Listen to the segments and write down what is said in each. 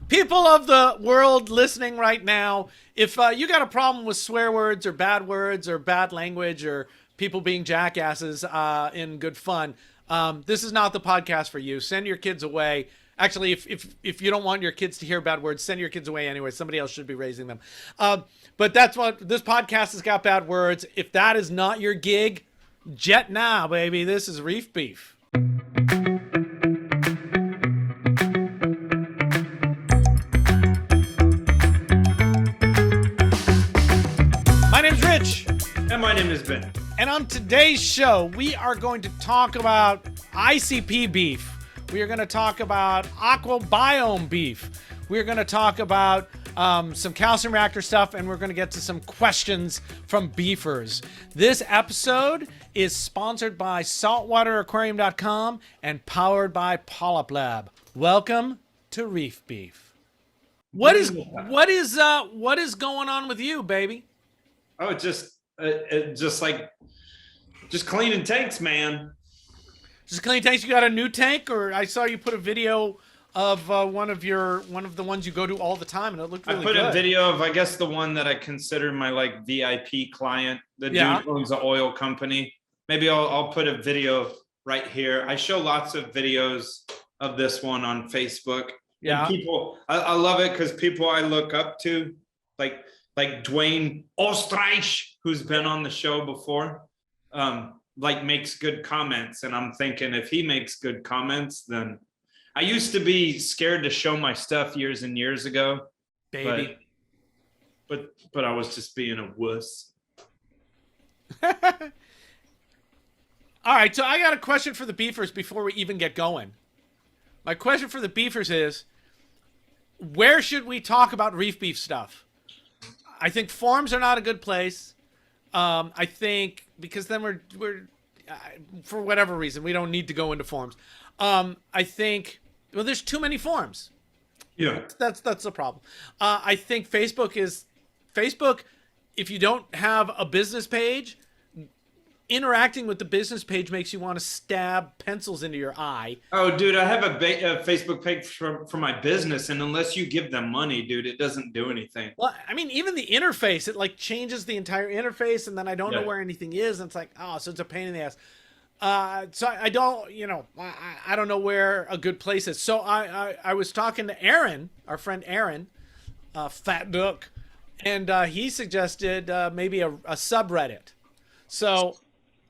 People of the world listening right now, if you got a problem with swear words or bad language or people being jackasses in good fun, this is not the podcast for you. Send your kids away. Actually, if you don't want your kids to hear bad words, send your kids away anyway. Somebody else should be raising them. But that's what this podcast has got, bad words. If that is not your gig, jet now, baby. This is Reef Beef. My name's Rich. And my name is Ben. And on today's show, we are going to talk about ICP beef. We are going to talk about AquaBiomics beef. We're going to talk about some calcium reactor stuff, and we're going to get to some questions from beefers. This episode is sponsored by saltwateraquarium.com and powered by PolypLab. Welcome to Reef Beef. What is going on with you, baby? Oh, just cleaning tanks, man. Just cleaning tanks. You got a new tank, or I saw you put a video of one of the ones you go to all the time, and it looked really good. I put a video of, I guess, the one that I consider my like VIP client. The dude owns an oil company. Maybe I'll put a video right here. I show lots of videos of this one on Facebook. Yeah, and people, I love it because people I look up to, like Dwayne Ostreich, who's been on the show before, like makes good comments. And I'm thinking, if he makes good comments, then I used to be scared to show my stuff years and years ago, baby. But I was just being a wuss. All right, so I got a question for the beefers before we even get going. My question for the beefers is, where should we talk about reef beef stuff? I think forums are not a good place. I think because then we're for whatever reason, we don't need to go into forums. I think, well, there's too many forums. Yeah, that's the problem. I think Facebook, if you don't have a business page, interacting with the business page makes you want to stab pencils into your eye. Oh, dude, I have a Facebook page for my business, and unless you give them money, dude, it doesn't do anything. Well, I mean, even the interface, it like changes the entire interface, and then I don't know where anything is, and it's like, oh, so it's a pain in the ass. So I don't, I don't know where a good place is. So I was talking to Aaron, our friend Aaron, Fat Duck, and he suggested maybe a subreddit. So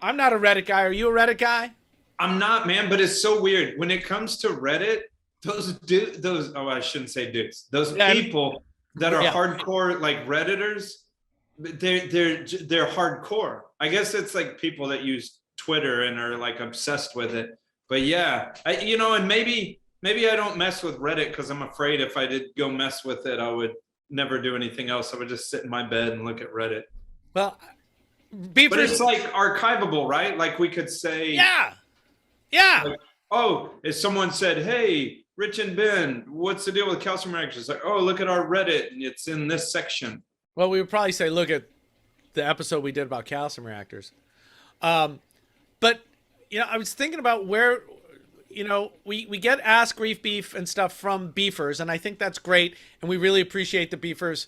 I'm not a Reddit guy. Are you a Reddit guy? I'm not, man, but it's so weird. When it comes to Reddit, I shouldn't say dudes. Those people that are hardcore like Redditors, they're hardcore. I guess it's like people that use Twitter and are like obsessed with it. But yeah, and maybe I don't mess with Reddit because I'm afraid if I did go mess with it, I would never do anything else. I would just sit in my bed and look at Reddit. Well, but it's like archivable, right? Like we could say, yeah. Like, oh, if someone said, "Hey, Rich and Ben, what's the deal with calcium reactors?" Like, oh, look at our Reddit, and it's in this section. Well, we would probably say, look at the episode we did about calcium reactors. But I was thinking about where, we get Ask Reef Beef and stuff from beefers, and I think that's great, and we really appreciate the beefers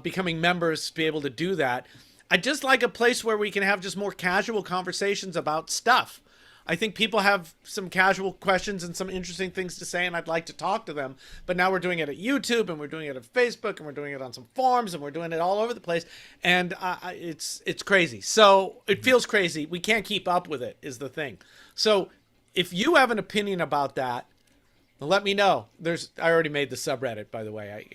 becoming members to be able to do that. I just like a place where we can have just more casual conversations about stuff. I think people have some casual questions and some interesting things to say, and I'd like to talk to them. But now we're doing it at YouTube, and we're doing it at Facebook, and we're doing it on some forums, and we're doing it all over the place. And it's crazy. So it feels crazy. We can't keep up with it is the thing. So if you have an opinion about that, let me know. I already made the subreddit, by the way.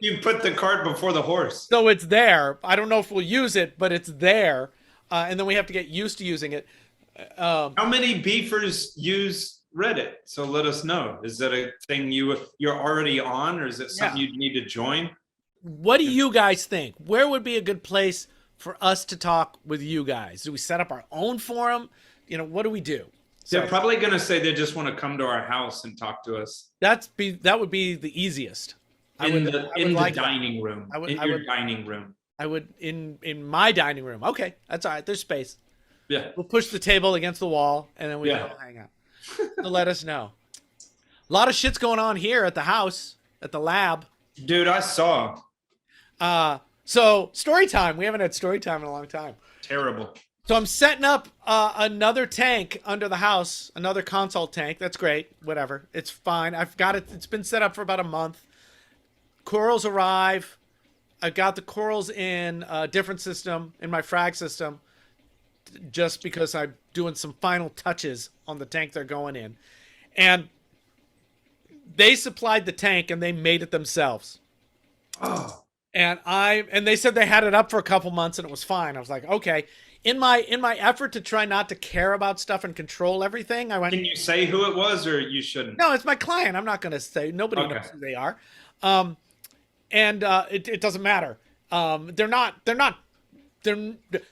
You put the cart before the horse. So it's there. I don't know if we'll use it, but it's there. And then we have to get used to using it. How many beefers use Reddit? So let us know. Is that a thing you're already on, or is it something you need to join? What do you guys think? Where would be a good place for us to talk with you guys? Do we set up our own forum? What do we do? They're probably going to say they just want to come to our house and talk to us. That would be the easiest. In the dining room. In your dining room. I would in my dining room. Okay, that's all right. There's space. Yeah. We'll push the table against the wall, and then we can all hang out. So let us know. A lot of shit's going on here at the house, at the lab. Dude, I saw. So story time. We haven't had story time in a long time. Terrible. So I'm setting up another tank under the house, another consult tank. That's great. Whatever. It's fine. I've got it. It's been set up for about a month. Corals arrive. I've got the corals in a different system, in my frag system, just because I'm doing some final touches on the tank they're going in. And they supplied the tank and they made it themselves. Oh. And they said they had it up for a couple months and it was fine. I was like, okay. In my effort to try not to care about stuff and control everything, I went. Can you say who it was, or you shouldn't? No, it's my client. I'm not going to say. Nobody knows who they are, and it doesn't matter.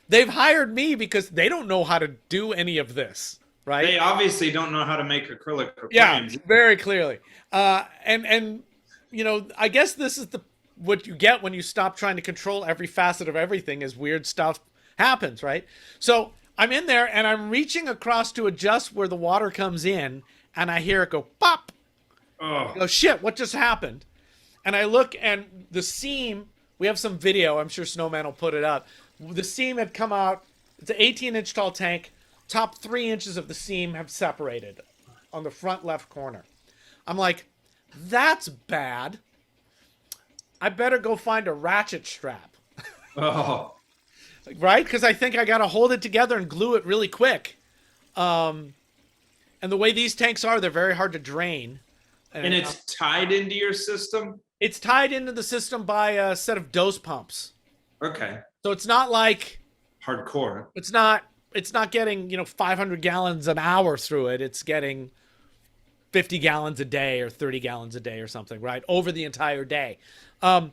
They've hired me because they don't know how to do any of this, right? They obviously don't know how to make acrylic. Yeah, very clearly. And you know, I guess this is what you get when you stop trying to control every facet of everything. Is weird stuff happens, right? So I'm in there and I'm reaching across to adjust where the water comes in, and I hear it go pop. Oh. I go, shit, what just happened? And I look, and the seam, we have some video, I'm sure Snowman will put it up. The seam had come out. It's an 18-inch tall tank. Top 3 inches of the seam have separated on the front left corner. I'm like, that's bad. I better go find a ratchet strap. Oh. Right? Because I think I got to hold it together and glue it really quick. And the way these tanks are, they're very hard to drain. And it's tied into your system? It's tied into the system by a set of dose pumps. Okay. So it's not like... Hardcore. It's not getting, 500 gallons an hour through it. It's getting 50 gallons a day or 30 gallons a day or something, right? Over the entire day. So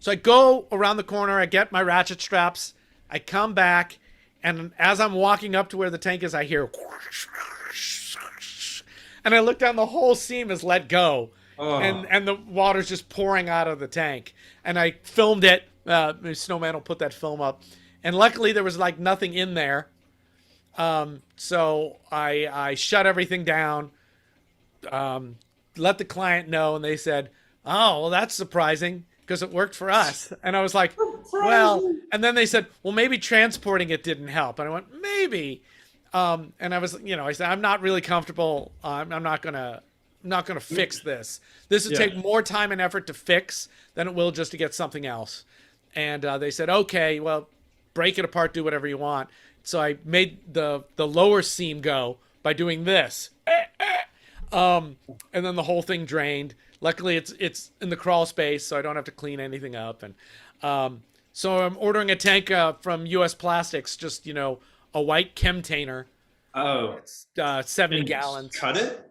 I go around the corner. I get my ratchet straps. I come back, and as I'm walking up to where the tank is, I hear, and I look down, the whole seam is let go, and the water's just pouring out of the tank. And I filmed it. Snowman will put that film up, and luckily there was like nothing in there. So I shut everything down, let the client know, and they said, "Oh, well, that's surprising." Because it worked for us. And I was like, well, and then they said, well, maybe transporting it didn't help. And I went, maybe. And I was, I said, I'm not really comfortable. I'm not gonna fix this. This would take more time and effort to fix than it will just to get something else. And they said, okay, well, break it apart, do whatever you want. So I made the lower seam go by doing this. And then the whole thing drained. Luckily, it's in the crawl space, so I don't have to clean anything up. And so I'm ordering a tank from U.S. Plastics, just, a white chemtainer. Oh. It's 70 gallons. Cut it?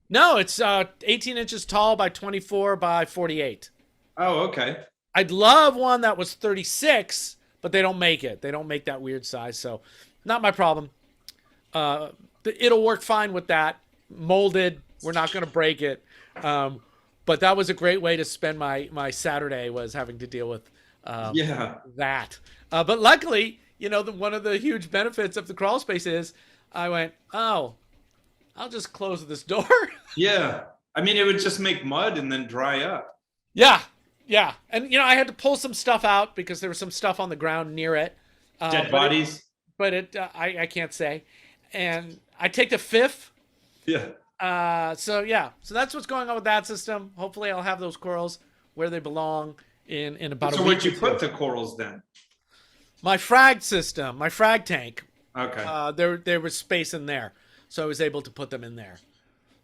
No, it's 18 inches tall by 24 by 48. Oh, okay. I'd love one that was 36, but they don't make it. They don't make that weird size, so not my problem. It'll work fine with that. Molded. We're not going to break it. But that was a great way to spend my Saturday, was having to deal with that. But luckily, one of the huge benefits of the crawl space is I went, oh, I'll just close this door. Yeah. I mean, it would just make mud and then dry up. Yeah. Yeah. And, I had to pull some stuff out because there was some stuff on the ground near it. Dead bodies? I can't say. And I take the fifth. Yeah. So that's what's going on with that system. Hopefully I'll have those corals where they belong in about a week. So where'd you put the corals then? My frag system, my frag tank. Okay. There was space in there, so I was able to put them in there.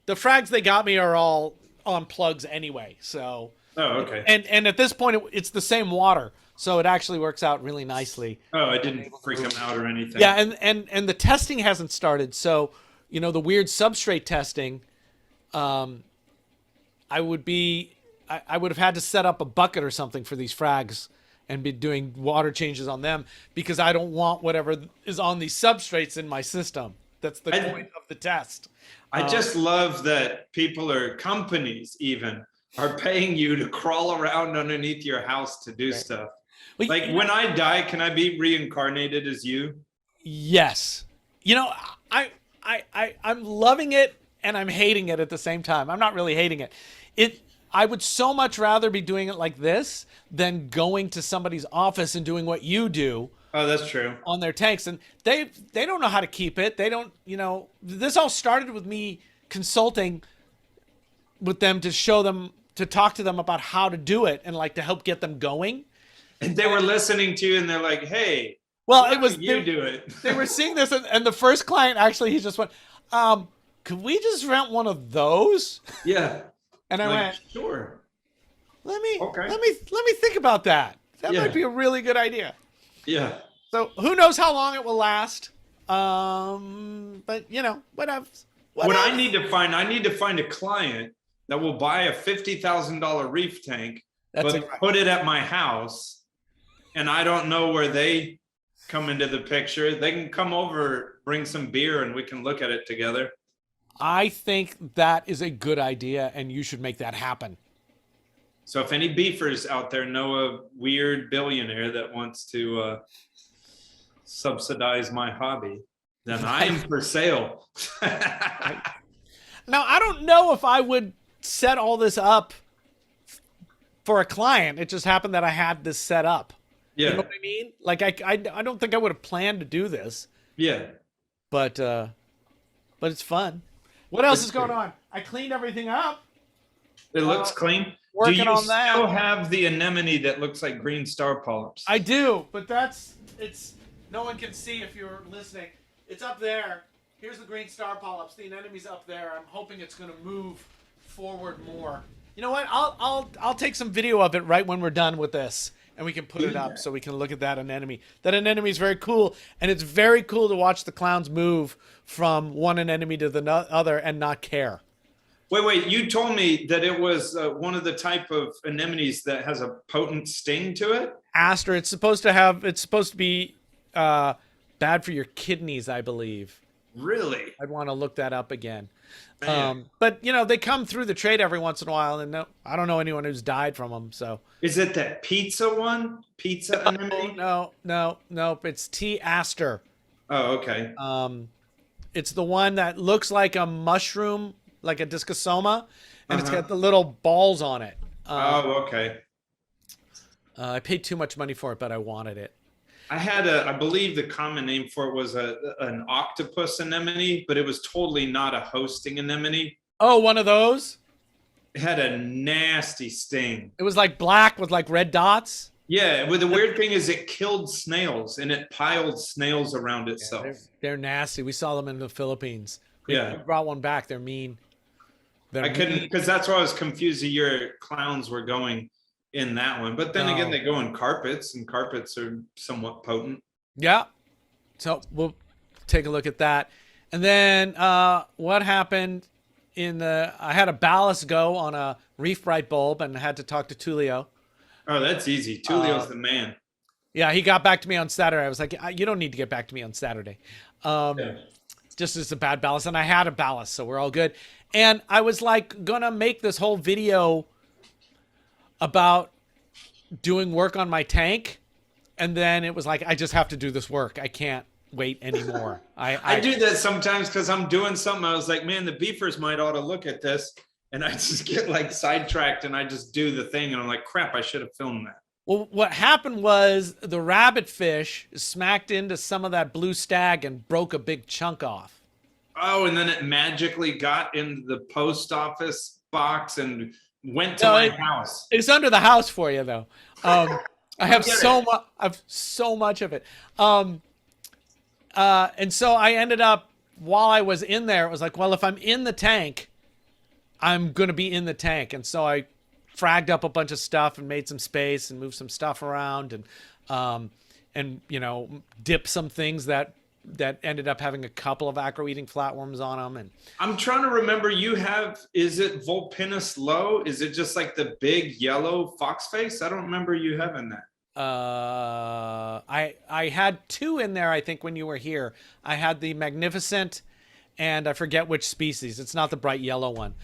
The frags they got me are all on plugs anyway, so. Oh, okay. And at this point it's the same water, so it actually works out really nicely. Oh, I didn't freak them out or anything. Yeah, and the testing hasn't started, so. The weird substrate testing, I would have had to set up a bucket or something for these frags and be doing water changes on them because I don't want whatever is on these substrates in my system. That's the point of the test. I just love that companies even are paying you to crawl around underneath your house to do stuff. Well, like when I die, can I be reincarnated as you? Yes. I'm loving it and I'm hating it at the same time. I'm not really hating it. I would so much rather be doing it like this than going to somebody's office and doing what you do. Oh, that's true. On their tanks, and they don't know how to keep it. They don't, this all started with me consulting with them to show them, to talk to them about how to do it and like to help get them going. And they were listening to you and they're like, hey, well, it was you do it. They were seeing this, and the first client actually, he just went, could we just rent one of those? Yeah. And I went, sure. Let me think about that. That might be a really good idea. Yeah. So who knows how long it will last? But what I need to find a client that will buy a $50,000 reef tank, put it at my house, and I don't know where they come into the picture. They can come over, bring some beer, and we can look at it together. I think that is a good idea, and you should make that happen. So if any beefers out there know a weird billionaire that wants to subsidize my hobby, then I am for sale. Now, I don't know if I would set all this up for a client. It just happened that I had this set up. Yeah. You know what I mean? Like, I don't think I would have planned to do this. Yeah. But it's fun. What else is going on? I cleaned everything up. It looks clean. Working on that. Do you still have the anemone that looks like green star polyps? I do, but it's no one can see if you're listening. It's up there. Here's the green star polyps. The anemone's up there. I'm hoping it's going to move forward more. You know what? I'll take some video of it right when we're done with this, and we can put it up so we can look at that anemone. That anemone is very cool, and it's very cool to watch the clowns move from one anemone to the other and not care. Wait, you told me that it was one of the type of anemones that has a potent sting to it? Aster, it's supposed to be bad for your kidneys, I believe. Really? I'd want to look that up again. But they come through the trade every once in a while, and I don't know anyone who's died from them. So is it that pizza one? Pizza anemone? No. It's T. aster. Oh, okay. It's the one that looks like a mushroom, like a discosoma, and it's got the little balls on it. Okay. I paid too much money for it, but I wanted it. I believe the common name for it was an octopus anemone, but it was totally not a hosting anemone. Oh, one of those? It had a nasty sting. It was like black with like red dots? Yeah, well, the weird thing is it killed snails, and it piled snails around itself. Yeah, they're nasty. We saw them in the Philippines. We brought one back. They're mean. I couldn't, because that's why I was confused that your clowns were going in that one. But then again, they go in carpets, and carpets are somewhat potent. Yeah. So we'll take a look at that. And then what happened I had a ballast go on a Reef Bright bulb and had to talk to Tulio. Oh, that's easy. Tulio's the man. Yeah, he got back to me on Saturday. I was like, you don't need to get back to me on Saturday. Just as a bad ballast. And I had a ballast, so we're all good. And I was like going to make this whole video about doing work on my tank. And then it was like, I just have to do this work. I can't wait anymore. I do that sometimes because I'm doing something. I was like, man, the beefers might ought to look at this. And I just get like sidetracked and I just do the thing. And I'm like, crap, I should have filmed that. Well, what happened was the rabbit fish smacked into some of that blue stag and broke a big chunk off. Oh, and then it magically got into the post office box and went to my house. It's under the house for you, though. I have so much of it. And so I ended up, while I was in there, it was like, well, if I'm in the tank, I'm going to be in the tank. And so I fragged up a bunch of stuff and made some space and moved some stuff around and dipped some things that ended up having a couple of acro-eating flatworms on them. And I'm trying to remember, is it Vulpinus low? Is it just like the big yellow fox face? I don't remember you having that. I had two in there, I think, when you were here. I had the Magnificent and I forget which species. It's not the bright yellow one.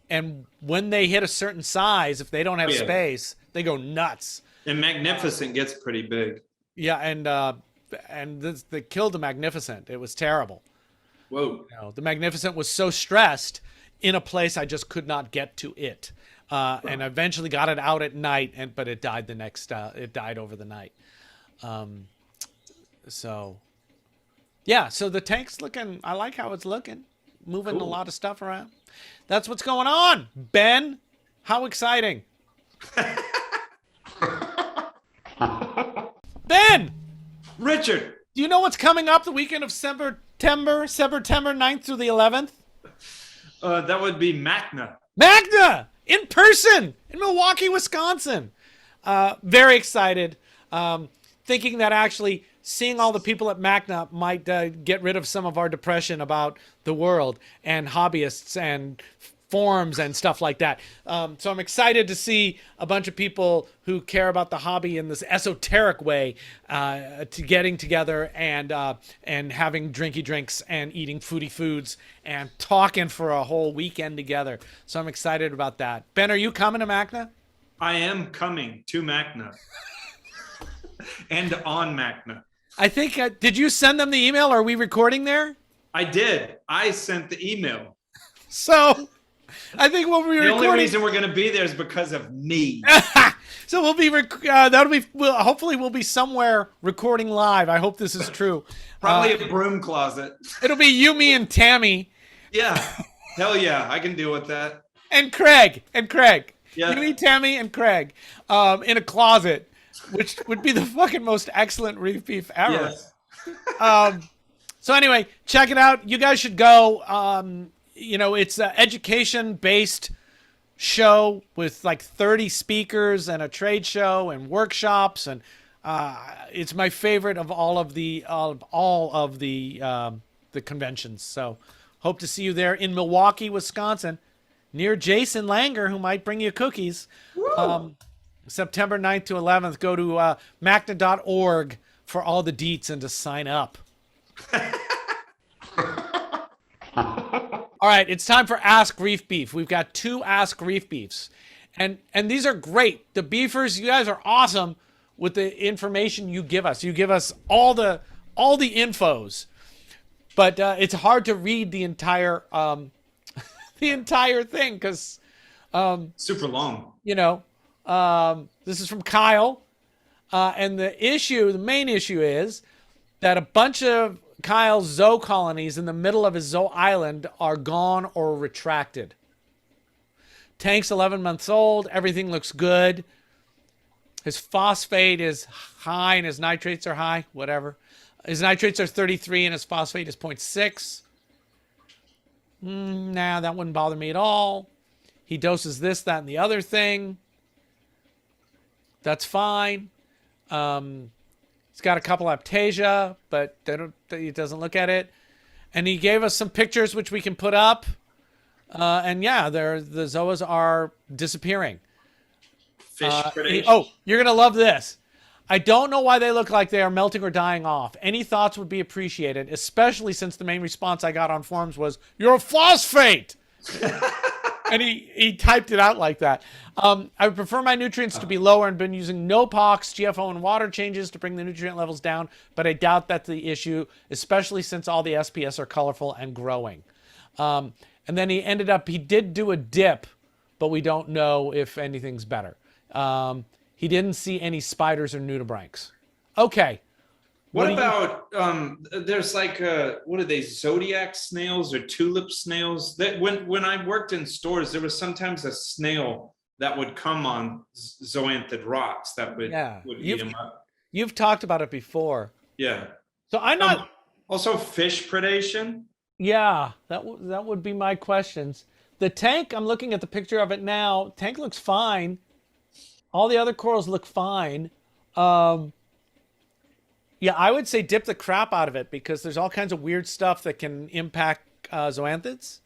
And when they hit a certain size, if they don't have space, they go nuts. And Magnificent gets pretty big. Yeah, and they killed the Magnificent. It was terrible. Whoa. You know, the Magnificent was so stressed in a place I just could not get to it. And eventually got it out at night, but it died it died over the night. So yeah, so the tank's looking, I like how it's looking, moving a lot of stuff around. That's what's going on. Ben, how exciting. Ben! Richard! Do you know what's coming up the weekend of September 9th through the 11th? That would be MACNA. MACNA! In person! In Milwaukee, Wisconsin. Very excited. Thinking that actually seeing all the people at MACNA might get rid of some of our depression about the world and hobbyists and forums and stuff like that. So I'm excited to see a bunch of people who care about the hobby in this esoteric way getting together and having drinky drinks and eating foodie foods and talking for a whole weekend together. So I'm excited about that. Ben, are you coming to MACNA? I am coming to MACNA. And on MACNA. I think, did you send them the email? Are we recording there? I did. I sent the email. So I think we'll be recording. The only reason we're going to be there is because of me. So we'll be, hopefully we'll be somewhere recording live. I hope this is true. Probably a broom closet. It'll be you, me, and Tammy. Yeah. Hell yeah. I can deal with that. And Craig. Yeah. You, me, Tammy, and Craig in a closet, which would be the fucking most excellent Reef Beef ever. Yes. So anyway, check it out. You guys should go. You know, it's an education-based show with like 30 speakers and a trade show and workshops, and it's my favorite of all of the conventions. So hope to see you there in Milwaukee, Wisconsin, near Jason Langer, who might bring you cookies. September 9th to 11th. Go to MACNA.org for all the deets and to sign up. All right, it's time for Ask Reef Beef. We've got 2 Ask Reef Beefs. And these are great. The beefers, you guys are awesome with the information you give us. You give us all the infos. But it's hard to read the entire thing because super long. You know, this is from Kyle. And the main issue is that a bunch of Kyle's zoo colonies in the middle of his zoo island are gone or retracted. Tank's 11 months old. Everything looks good. His phosphate is high and his nitrates are high. Whatever. His nitrates are 33 and his phosphate is 0.6. Nah, that wouldn't bother me at all. He doses this, that, and the other thing. That's fine. He's got a couple aptasia, but he doesn't look at it. And he gave us some pictures which we can put up. And yeah, the zoas are disappearing. Fish predation. Oh, you're going to love this. I don't know why they look like they are melting or dying off. Any thoughts would be appreciated, especially since the main response I got on forums was, "You're a phosphate!" And he typed it out like that. I would prefer my nutrients to be lower and been using no POX, GFO, and water changes to bring the nutrient levels down, but I doubt that's the issue, especially since all the SPS are colorful and growing. And then he did do a dip, but we don't know if anything's better. He didn't see any spiders or nudibranchs. Okay. What about, there's like, what are they, zodiac snails or tulip snails? That when I worked in stores, there was sometimes a snail that would come on zoanthid rocks that would eat them up. You've talked about it before. Yeah. So I'm not... Also fish predation? Yeah, that would be my questions. The tank, I'm looking at the picture of it now. Tank looks fine. All the other corals look fine. Yeah, I would say dip the crap out of it because there's all kinds of weird stuff that can impact zoanthids.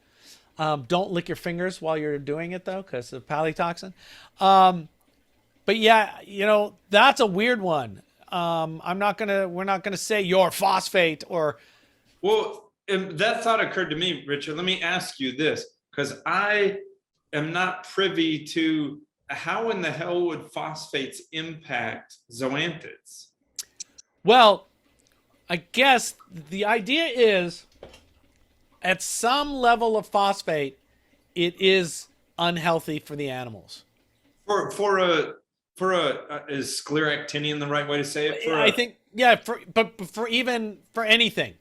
Don't lick your fingers while you're doing it though, because of polytoxin. But yeah, you know, that's a weird one. We're not gonna say your phosphate or. Well, that thought occurred to me, Richard. Let me ask you this, because I am not privy to how in the hell would phosphates impact zoanthids? Well, I guess the idea is at some level of phosphate, it is unhealthy for the animals. For a is scleractinium the right way to say it? I think, yeah, but for anything, if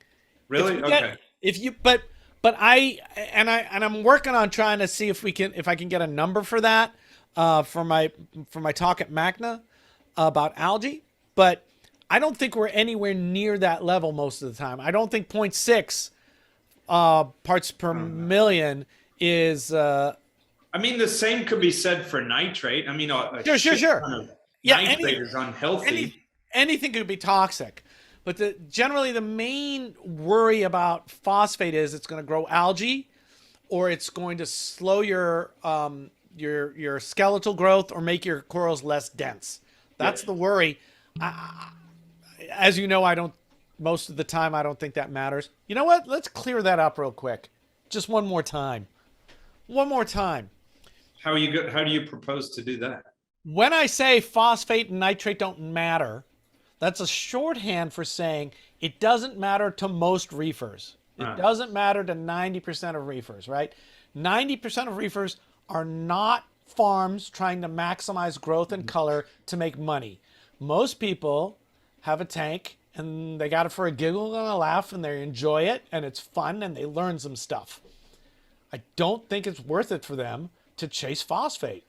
Really? you Okay. get if you but I'm working on trying to see if I can get a number for that for my talk at MACNA about algae, but I don't think we're anywhere near that level most of the time. I don't think zero point 0.6 parts per million is I mean, the same could be said for nitrate. I mean, sure. ton of Yeah, nitrate is unhealthy. anything could be toxic, but generally the main worry about phosphate is it's going to grow algae, or it's going to slow your skeletal growth or make your corals less dense. That's the worry. As you know, I don't. Most of the time, I don't think that matters. You know what? Let's clear that up real quick, just one more time. One more time. How do you propose to do that? When I say phosphate and nitrate don't matter, that's a shorthand for saying it doesn't matter to most reefers. It doesn't matter to 90% of reefers, right? 90% of reefers are not farms trying to maximize growth and color to make money. Most people have a tank and they got it for a giggle and a laugh and they enjoy it and it's fun and they learn some stuff. I don't think it's worth it for them to chase phosphate.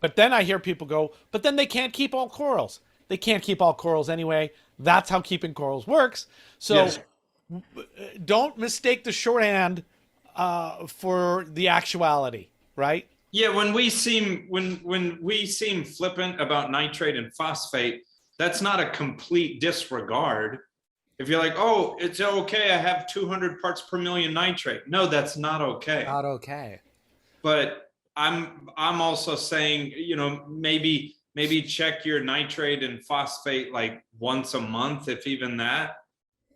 But then I hear people go, but then they can't keep all corals. They can't keep all corals anyway. That's how keeping corals works. So Yes. don't mistake the shorthand for the actuality, right? Yeah, when we seem flippant about nitrate and phosphate, that's not a complete disregard. If you're like, oh, it's okay, I have 200 parts per million nitrate. No, that's not okay. Not okay. But I'm also saying, maybe check your nitrate and phosphate like once a month, if even that.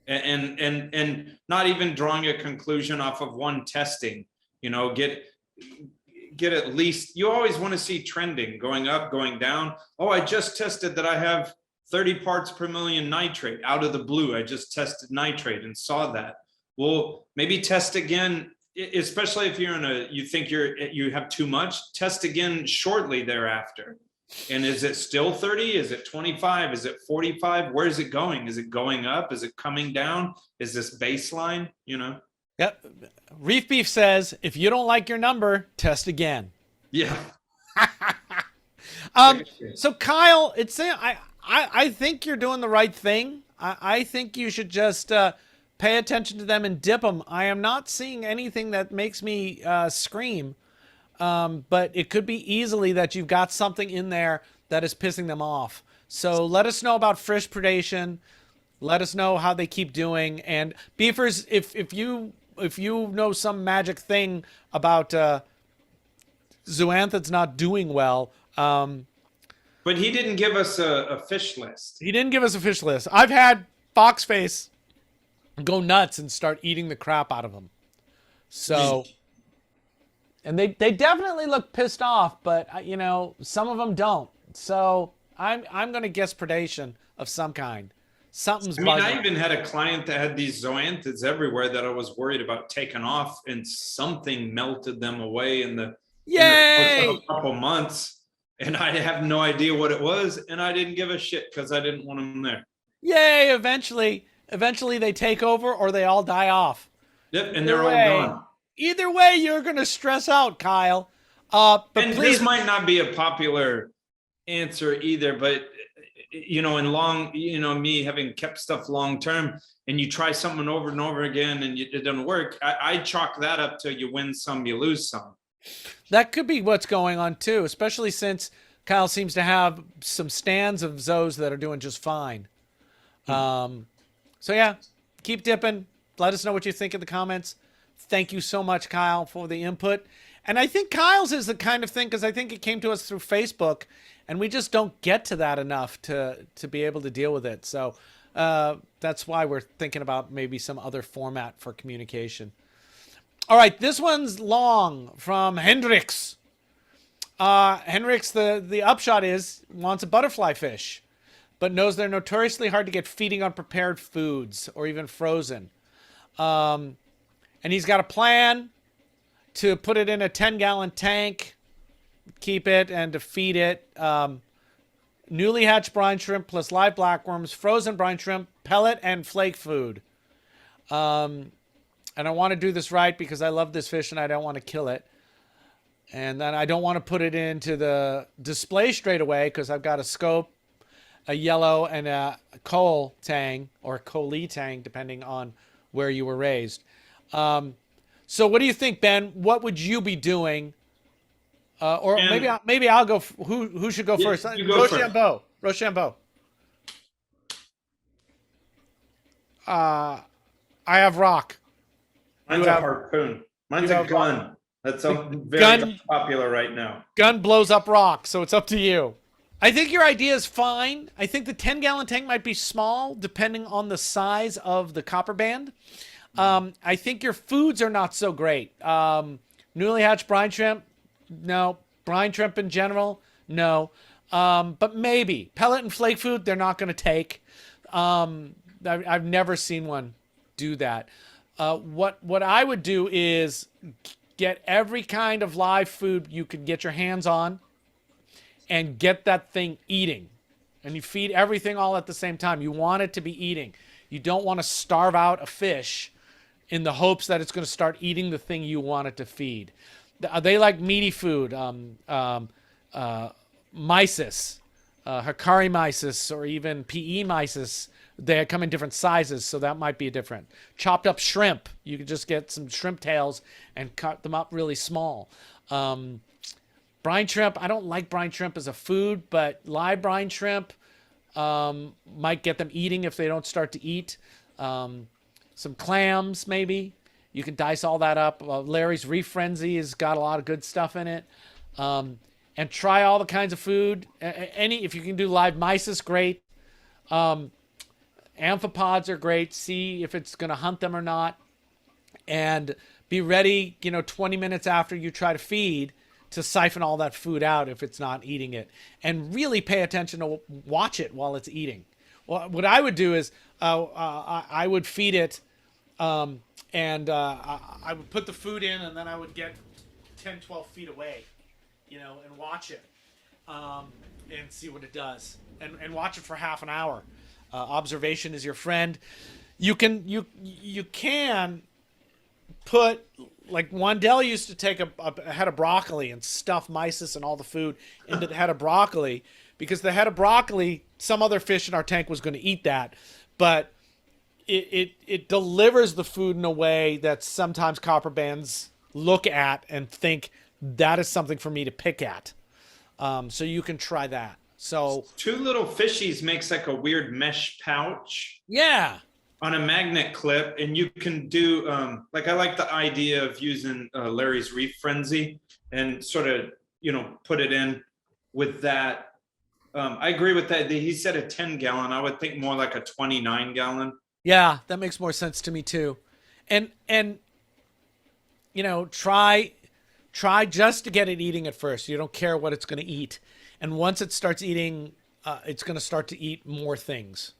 And not even drawing a conclusion off of one testing, get at least, you always want to see trending, going up, going down. Oh, I just tested that I have 30 parts per million nitrate out of the blue. I just tested nitrate and saw that. Well, maybe test again, especially if you think you have too much, test again shortly thereafter. And is it still 30? Is it 25? Is it 45? Where is it going? Is it going up? Is it coming down? Is this baseline? Yep. Reef Beef says, if you don't like your number, test again. Yeah. So Kyle, I think you're doing the right thing. I think you should just pay attention to them and dip them. I am not seeing anything that makes me scream. But it could be easily that you've got something in there that is pissing them off. So let us know about fish predation. Let us know how they keep doing. And beefers, if you know some magic thing about zoanthids not doing well, but he didn't give us a fish list. He didn't give us a fish list. I've had Foxface go nuts and start eating the crap out of them. So. And they definitely look pissed off, but some of them don't. So I'm going to guess predation of some kind. Something's bugging. I even had a client that had these zoanthids everywhere that I was worried about taking off, and something melted them away in the a couple months, and I have no idea what it was, and I didn't give a shit because I didn't want them there. Yay! Eventually they take over or they all die off. Yep, and they're all gone. Either way, you're going to stress out, Kyle. But and please, this might not be a popular answer either, but me having kept stuff long term, and you try something over and over again and it doesn't work, I chalk that up to you win some, you lose some. That could be what's going on too, especially since Kyle seems to have some stands of zoos that are doing just fine. So yeah, keep dipping. Let us know what you think in the comments. Thank you so much, Kyle, for the input. And I think Kyle's is the kind of thing, because I think it came to us through Facebook, and we just don't get to that enough to be able to deal with it. So that's why we're thinking about maybe some other format for communication. All right, this one's long from Hendrix. Hendrix, the upshot is, wants a butterfly fish, but knows they're notoriously hard to get feeding on prepared foods or even frozen. and he's got a plan to put it in a 10-gallon tank, keep it, and to feed it newly hatched brine shrimp plus live blackworms, frozen brine shrimp, pellet, and flake food. And I want to do this right because I love this fish and I don't want to kill it. And then I don't want to put it into the display straight away because I've got a scope, a yellow, and a coal tang or coalee tang, depending on where you were raised. So what do you think, Ben? What would you be doing? Or maybe I'll go. Who should go first? You go Rochambeau. Rochambeau. I have rock. Mine's a harpoon. Mine's a gun. Rock. That's very popular right now. Gun blows up rock, so it's up to you. I think your idea is fine. I think the 10-gallon tank might be small, depending on the size of the copper band. I think your foods are not so great. Newly hatched brine shrimp, no. Brine shrimp in general, no. But maybe. Pellet and flake food, they're not going to take. I've never seen one do that. What I would do is get every kind of live food you can get your hands on and get that thing eating. And you feed everything all at the same time. You want it to be eating. You don't want to starve out a fish in the hopes that it's going to start eating the thing you want it to feed. They like meaty food, mysis, Hikari mysis, or even PE mysis. They come in different sizes, so that might be different. Chopped up shrimp. You could just get some shrimp tails and cut them up really small. Brine shrimp, I don't like brine shrimp as a food, but live brine shrimp might get them eating if they don't start to eat. Some clams, maybe. You can dice all that up. Larry's Reef Frenzy has got a lot of good stuff in it. And try all the kinds of food. If you can do live mysis, great. Amphipods are great. See if it's going to hunt them or not. And be ready, 20 minutes after you try to feed to siphon all that food out if it's not eating it. And really pay attention to watch it while it's eating. Well, what I would do is I would feed it and I would put the food in and then I would get 10, 12 feet away, and watch it and see what it does. And watch it for half an hour. Observation is your friend. You can put, like Wandell used to take a head of broccoli and stuff mysis and all the food into the head of broccoli, because the head of broccoli, some other fish in our tank was going to eat that, but it delivers the food in a way that sometimes copper bands look at and think that is something for me to pick at. So you can try that. So two little fishies makes like a weird mesh pouch. Yeah. On a magnet clip, and you can do like, I like the idea of using Larry's Reef Frenzy and sort of put it in with that. I agree with that. He said a 10-gallon. I would think more like a 29-gallon. Yeah, that makes more sense to me too. And try just to get it eating at first. You don't care what it's going to eat. And once it starts eating, it's going to start to eat more things.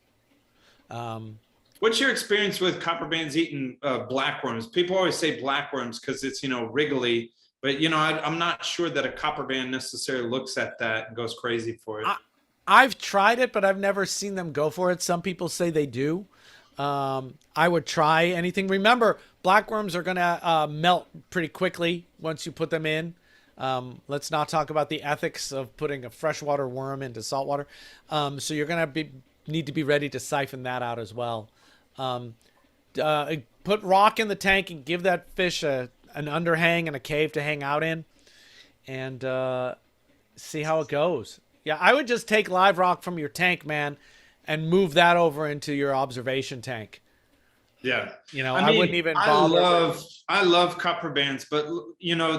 What's your experience with copper bands eating blackworms? People always say blackworms because it's, wriggly, but I'm not sure that a copper band necessarily looks at that and goes crazy for it. I've tried it, but I've never seen them go for it. Some people say they do. I would try anything. Remember, blackworms are going to melt pretty quickly once you put them in. Let's not talk about the ethics of putting a freshwater worm into saltwater. So you're going to need to be ready to siphon that out as well. Put rock in the tank and give that fish an underhang and a cave to hang out in, and see how it goes. Yeah, I would just take live rock from your tank, man, and move that over into your observation tank. Yeah. I wouldn't even bother. I love copper bands, but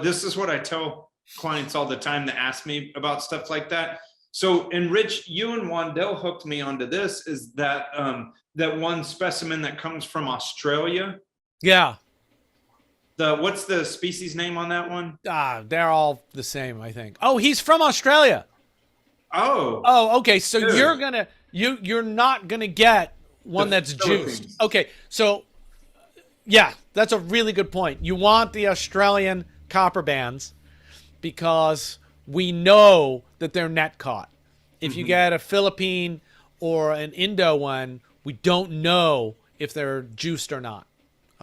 this is what I tell clients all the time that ask me about stuff like that. So, and Rich, you and Wandell hooked me onto this, is that that one specimen that comes from Australia. Yeah. What's the species name on that one? They're all the same, I think. Oh, he's from Australia. Oh, okay. So good. you're not gonna get one that's juiced. Okay, so yeah, That's a really good point. You want the Australian copper bands because we know that they're net caught. If you get a Philippine or an Indo one, we don't know if they're juiced or not.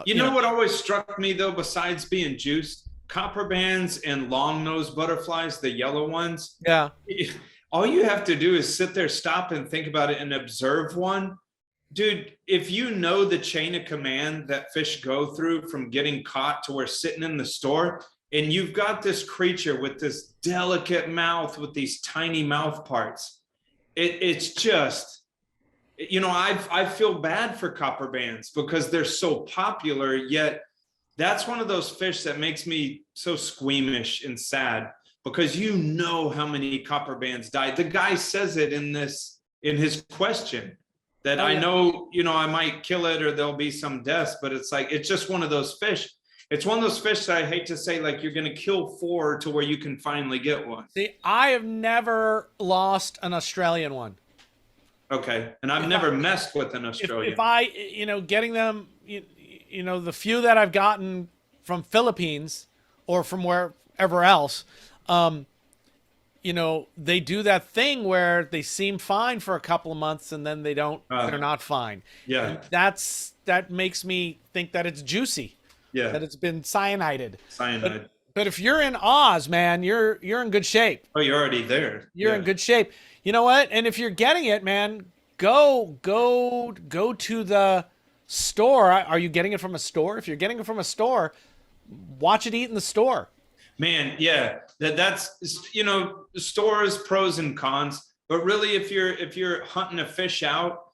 You know what always struck me though, besides being juiced? Copper bands and long nosed butterflies, the yellow ones. Yeah. All you have to do is sit there, stop and think about it and observe one. Dude, if you know the chain of command that fish go through from getting caught to where sitting in the store, and you've got this creature with this delicate mouth with these tiny mouth parts, it's just, you know, I feel bad for copper bands because they're so popular, yet that's one of those fish that makes me so squeamish and sad because you know how many copper bands died. The guy says it in his question that I know, you know, I might kill it or there'll be some deaths, but it's like, it's just one of those fish. It's one of those fish that I hate to say, like, you're going to kill 4 to where you can finally get one. See, I have never lost an Australian one. Okay. And I've never messed with an Australian. If I, you know, getting them, you know, the few that I've gotten from Philippines or from wherever else, you know, they do that thing where they seem fine for a couple of months and then they don't, they're not fine. Yeah. And that makes me think that it's juicy. Yeah. That it's been cyanided. Cyanide. But if you're in Oz, man, you're in good shape. Oh, you're already there. You're in good shape. You know what? And if you're getting it, man, go to the store. Are you getting it from a store? If you're getting it from a store, watch it eat in the store. Man, yeah. That's, you know, stores, pros and cons. But really, if you're hunting a fish out,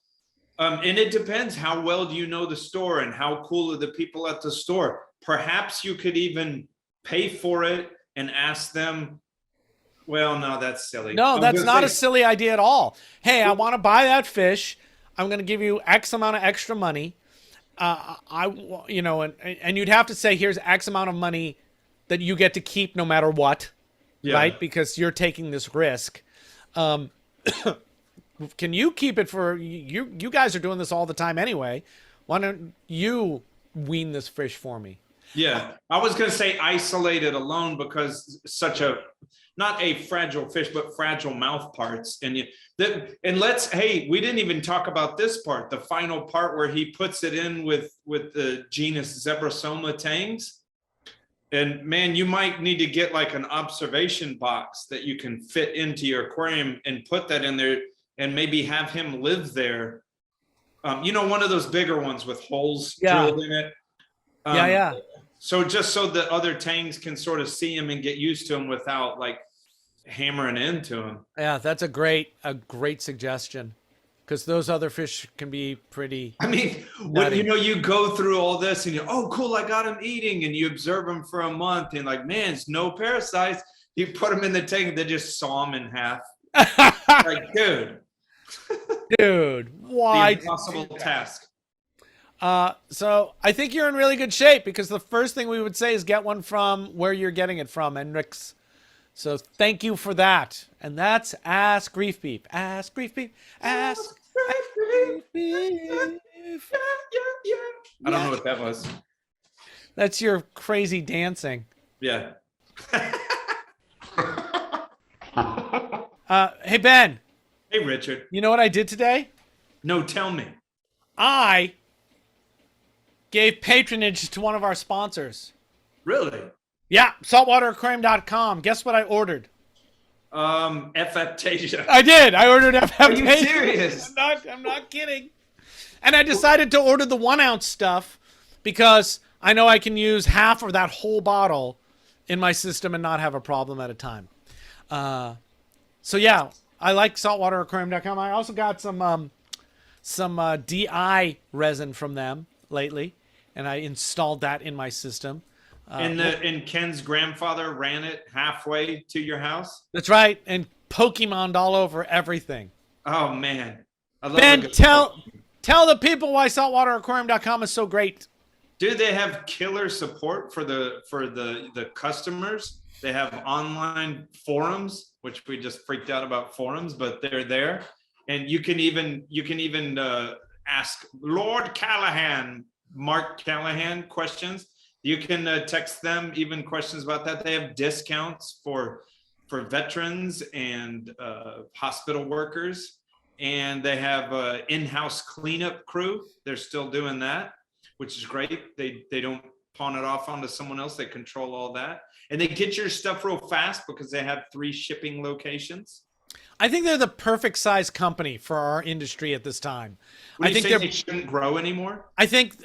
and it depends how well do you know the store and how cool are the people at the store. Perhaps you could even pay for it and ask them. Well, no, that's silly. No, that's not a silly idea at all. Hey, I want to buy that fish. I'm going to give you X amount of extra money. You know, and you'd have to say, here's X amount of money that you get to keep no matter what, right? Because you're taking this risk. Can you keep it for you? You guys are doing this all the time anyway. Why don't you wean this fish for me? Yeah, I was going to say isolated alone because such a, not a fragile fish, but fragile mouth parts. And hey, we didn't even talk about this part, the final part where he puts it in with the genus Zebrasoma tangs. And man, you might need to get like an observation box that you can fit into your aquarium and put that in there and maybe have him live there. You know, one of those bigger ones with holes drilled in it. So just so the other tangs can sort of see him and get used to him without like hammering into him. Yeah, that's a great suggestion. Because those other fish can be pretty. I mean, when you know, you go through all this and oh, cool, I got him eating, and you observe him for a month, and like, man, it's no parasites. You put him in the tank, they just saw him in half. Like, dude, why? The impossible task. So I think you're in really good shape because the first thing we would say is get one from where you're getting it from, Enrix. So thank you for that. And that's Ask Reef Beef. Ask Reef Beef. Ask Reef Beef. I don't know what that was. That's your crazy dancing. Yeah. Hey, Ben. Hey, Richard. You know what I did today? No, tell me. I gave patronage to one of our sponsors. Really? Yeah, saltwateraquarium.com. Guess what I ordered? F-Aptasia. I did. I ordered F-Aptasia. Are you serious? I'm not kidding. And I decided to order the 1 ounce stuff because I know I can use half of that whole bottle in my system and not have a problem at a time. So yeah, I like saltwateraquarium.com. I also got some DI resin from them lately, and I installed that in my system. And Ken's grandfather ran it halfway to your house? That's right, and Pokemon'd all over everything. Oh man, I love Ben, tell the people why saltwateraquarium.com is so great. Do they have killer support for the customers? They have online forums, which we just freaked out about forums, but they're there, and you can even ask Lord Callahan Mark Callahan questions. You can text them even questions about that. They have discounts for veterans and hospital workers, and they have an in-house cleanup crew. They're still doing that, which is great. They don't pawn it off onto someone else. They control all that, and they get your stuff real fast because they have 3 shipping locations. I think they're the perfect size company for our industry at this time. I think they shouldn't grow anymore. I think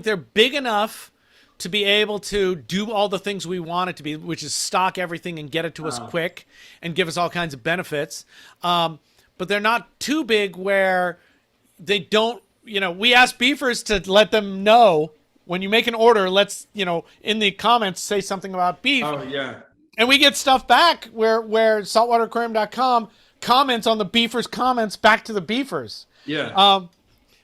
they're big enough to be able to do all the things we want it to be, which is stock everything and get it to us quick and give us all kinds of benefits. But they're not too big where they don't, we ask beefers to let them know when you make an order, let's, in the comments, say something about beef. Oh, yeah. And we get stuff back where saltwateraquarium.com comments on the beefers' comments back to the beefers. Yeah.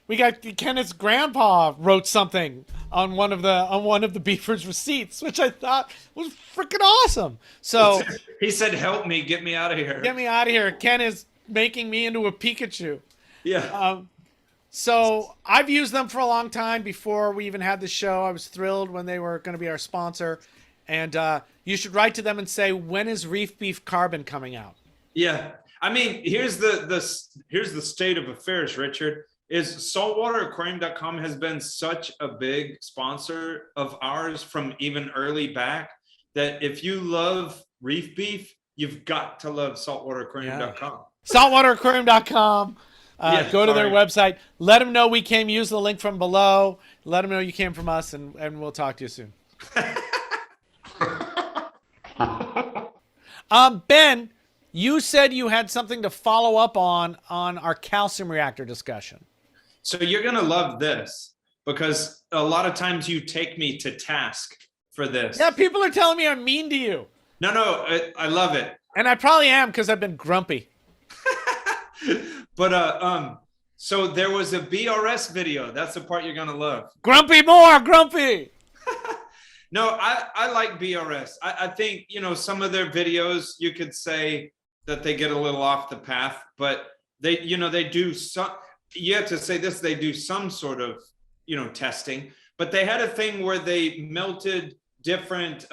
We got Kenneth's grandpa wrote something on one of the beefers' receipts, which I thought was freaking awesome. So he said, "Help me, get me out of here. Get me out of here. Ken is making me into a Pikachu." Yeah. So I've used them for a long time before we even had the show. I was thrilled when they were going to be our sponsor. And you should write to them and say, when is Reef Beef Carbon coming out? Yeah. I mean, here's the state of affairs, Richard, is saltwateraquarium.com has been such a big sponsor of ours from even early back that if you love reef beef, you've got to love saltwateraquarium.com. Saltwateraquarium.com. Go to their website. Let them know we came. Use the link from below. Let them know you came from us, and we'll talk to you soon. Ben, you said you had something to follow up on our calcium reactor discussion. So you're going to love this because a lot of times you take me to task for this. Yeah, people are telling me I'm mean to you. No, I love it. And I probably am because I've been grumpy. But so there was a BRS video. That's the part you're going to love. Grumpy more, grumpy. No, I like BRS. I think, some of their videos, you could say that they get a little off the path, but they do some, you have to say this, they do some sort of, testing, but they had a thing where they melted different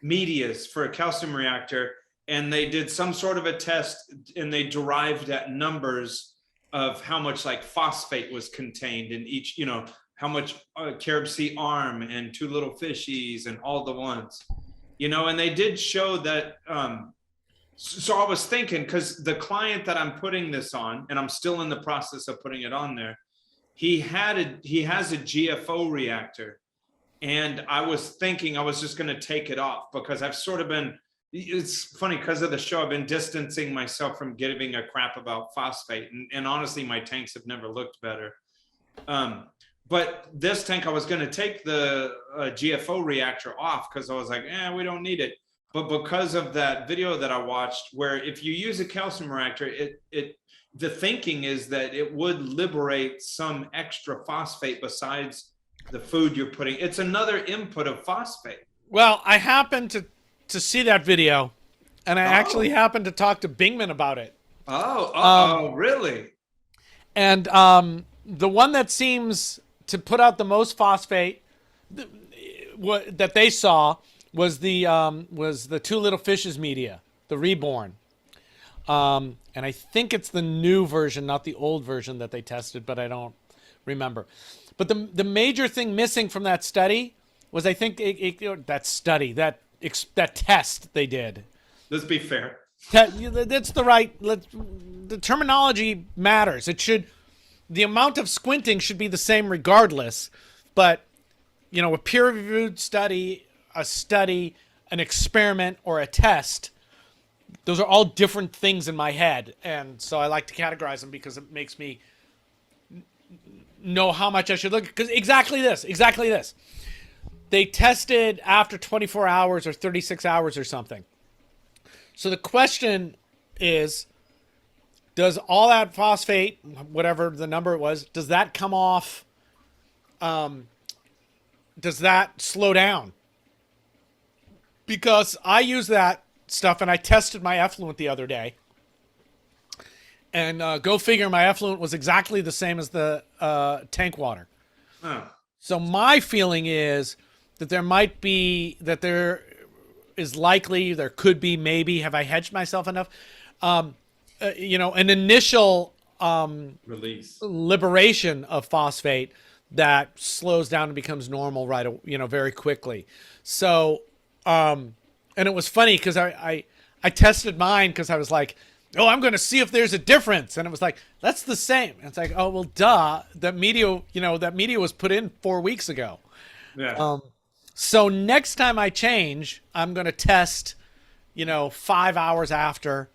medias for a calcium reactor, and they did some sort of a test, and they derived at numbers of how much like phosphate was contained in each, how much Carib Sea arm and 2 little fishies and all the ones, and they did show that. So I was thinking, because the client that I'm putting this on, and I'm still in the process of putting it on there, he has a GFO reactor, and I was thinking I was just going to take it off because I've sort of been. It's funny because of the show, I've been distancing myself from giving a crap about phosphate, and honestly, my tanks have never looked better. But this tank, I was going to take the GFO reactor off because I was like, we don't need it. But because of that video that I watched, where if you use a calcium reactor, the thinking is that it would liberate some extra phosphate besides the food you're putting. It's another input of phosphate. Well, I happened to see that video, and I actually happened to talk to Bingman about it. Really? And the one that seems to put out the most phosphate that they saw was the 2 little fishes media, the Reborn. And I think it's the new version, not the old version that they tested, but I don't remember. But the major thing missing from that study was, I think, that test they did. Let's be fair. That's the terminology matters. The amount of squinting should be the same regardless, but a peer-reviewed study, an experiment, or a test, those are all different things in my head, and so I like to categorize them because it makes me know how much I should look. Because exactly this. They tested after 24 hours or 36 hours or something. So the question is, does all that phosphate, whatever the number it was, does that come off? Does that slow down? Because I use that stuff, and I tested my effluent the other day. And go figure, my effluent was exactly the same as the tank water. Oh. So my feeling is that there is likely, there could be, maybe, have I hedged myself enough? An initial Release. liberation of phosphate that slows down and becomes normal very quickly. So, and it was funny because I tested mine because I was like, oh, I'm going to see if there's a difference. And it was like, that's the same. And it's like, oh, well, duh. That media was put in 4 weeks ago. Yeah. So next time I change, I'm going to test, 5 hours after,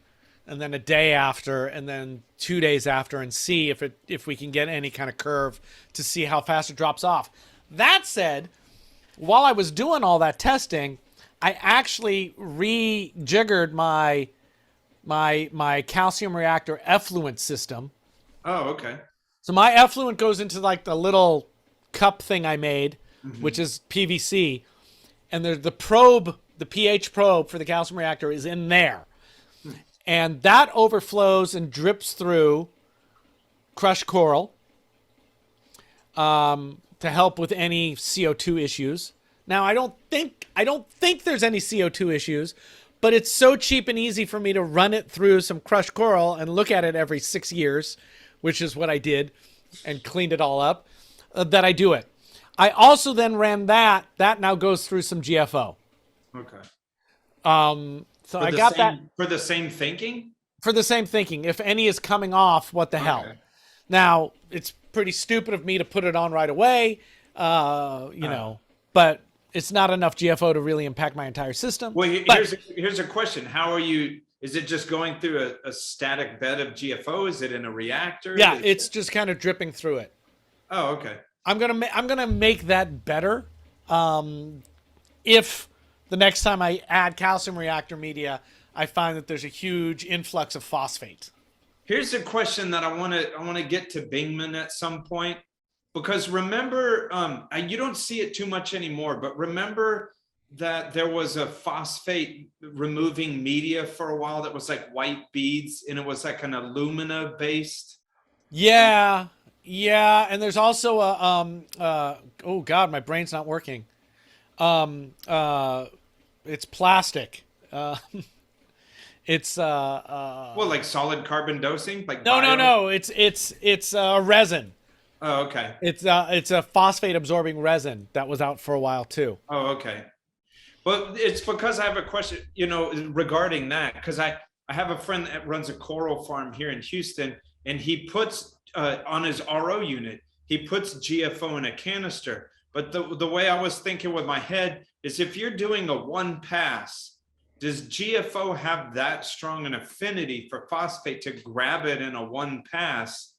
and then a day after, and then 2 days after, and see if we can get any kind of curve to see how fast it drops off. That said, while I was doing all that testing, I actually rejiggered my calcium reactor effluent system. Oh, okay. So my effluent goes into like the little cup thing I made, which is PVC, and there's the probe, the pH probe for the calcium reactor is in there. And that overflows and drips through crushed coral to help with any CO2 issues. Now, I don't think there's any CO2 issues, but it's so cheap and easy for me to run it through some crushed coral and look at it every 6 years, which is what I did, and cleaned it all up, that I do it. I also then ran that now goes through some GFO. Okay. So I got that for the same thinking. For the same thinking. If any is coming off, what the hell? Now, it's pretty stupid of me to put it on right away, but it's not enough GFO to really impact my entire system. Well, here's a question. How are you? Is it just going through a static bed of GFO? Is it in a reactor? Yeah, it's just kind of dripping through it. Oh, okay. I'm gonna make that better. If the next time I add calcium reactor media, I find that there's a huge influx of phosphate. Here's a question that I want to get to Bingman at some point, because remember, you don't see it too much anymore, but remember that there was a phosphate removing media for a while that was like white beads, and it was like an alumina based. Yeah, and there's also a oh God, my brain's not working. It's plastic. It's well, like solid carbon dosing, like no. It's a resin. Oh, okay. It's a phosphate absorbing resin that was out for a while too. Oh, okay. But it's because I have a question, regarding that, because I have a friend that runs a coral farm here in Houston, and he puts on his RO unit, he puts GFO in a canister. But the way I was thinking with my head is, if you're doing a one pass, does GFO have that strong an affinity for phosphate to grab it in a one pass,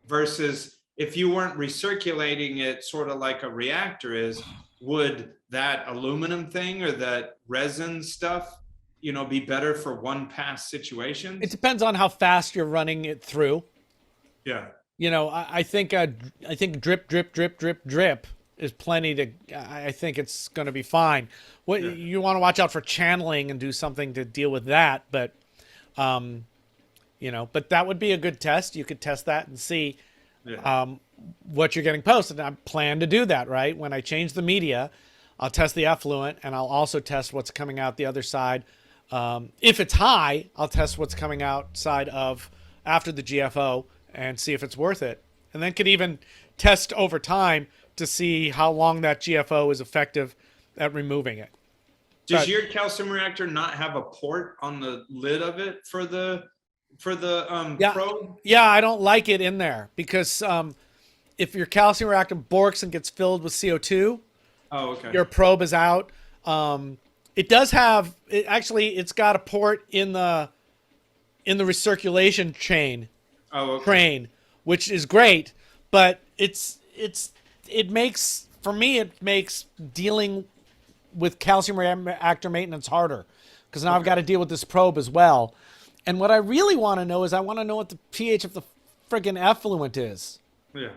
versus if you weren't recirculating it sort of like a reactor is, would that aluminum thing or that resin stuff, be better for one pass situations? It depends on how fast you're running it through. Yeah. I think drip, drip, drip, drip, drip is plenty to. I think it's going to be fine. You want to watch out for channeling and do something to deal with that, but but that would be a good test. You could test that and see what you're getting posted. I plan to do that, right? When I change the media, I'll test the effluent, and I'll also test what's coming out the other side. If it's high, I'll test what's coming outside of after the GFO and see if it's worth it. And then could even test over time to see how long that GFO is effective at removing it. Does your calcium reactor not have a port on the lid of it for the probe? Yeah, I don't like it in there because if your calcium reactor borks and gets filled with CO2, your probe is out. It does have it's got a port in the recirculation chain. Train, which is great, but it makes dealing with calcium reactor maintenance harder, because now I've got to deal with this probe as well. And what I really want to know is, I want to know what the pH of the friggin' effluent is. Yeah.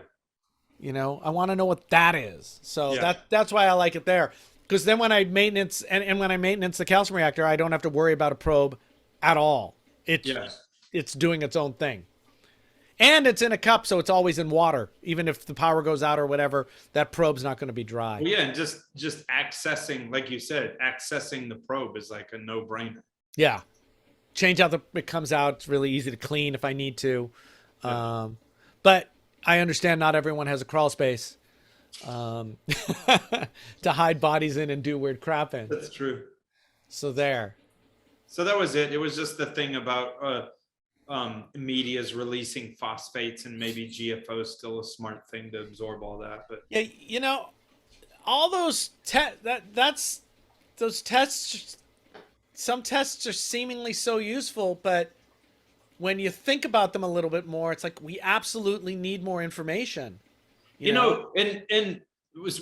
I want to know what that is. So that's why I like it there, because then when I maintenance and when I maintenance the calcium reactor, I don't have to worry about a probe at all. It's doing its own thing. And it's in a cup, so it's always in water. Even if the power goes out or whatever, that probe's not going to be dry. Well, yeah, and just accessing, like you said, accessing the probe is like a no-brainer. Yeah. Change out it comes out. It's really easy to clean if I need to. Yeah. But I understand not everyone has a crawl space to hide bodies in and do weird crap in. That's true. So there. So that was it. It was just the thing about media's releasing phosphates, and maybe GFO is still a smart thing to absorb all that. But yeah, you know, all those those tests. Some tests are seemingly so useful, but when you think about them a little bit more, it's like we absolutely need more information. You know, and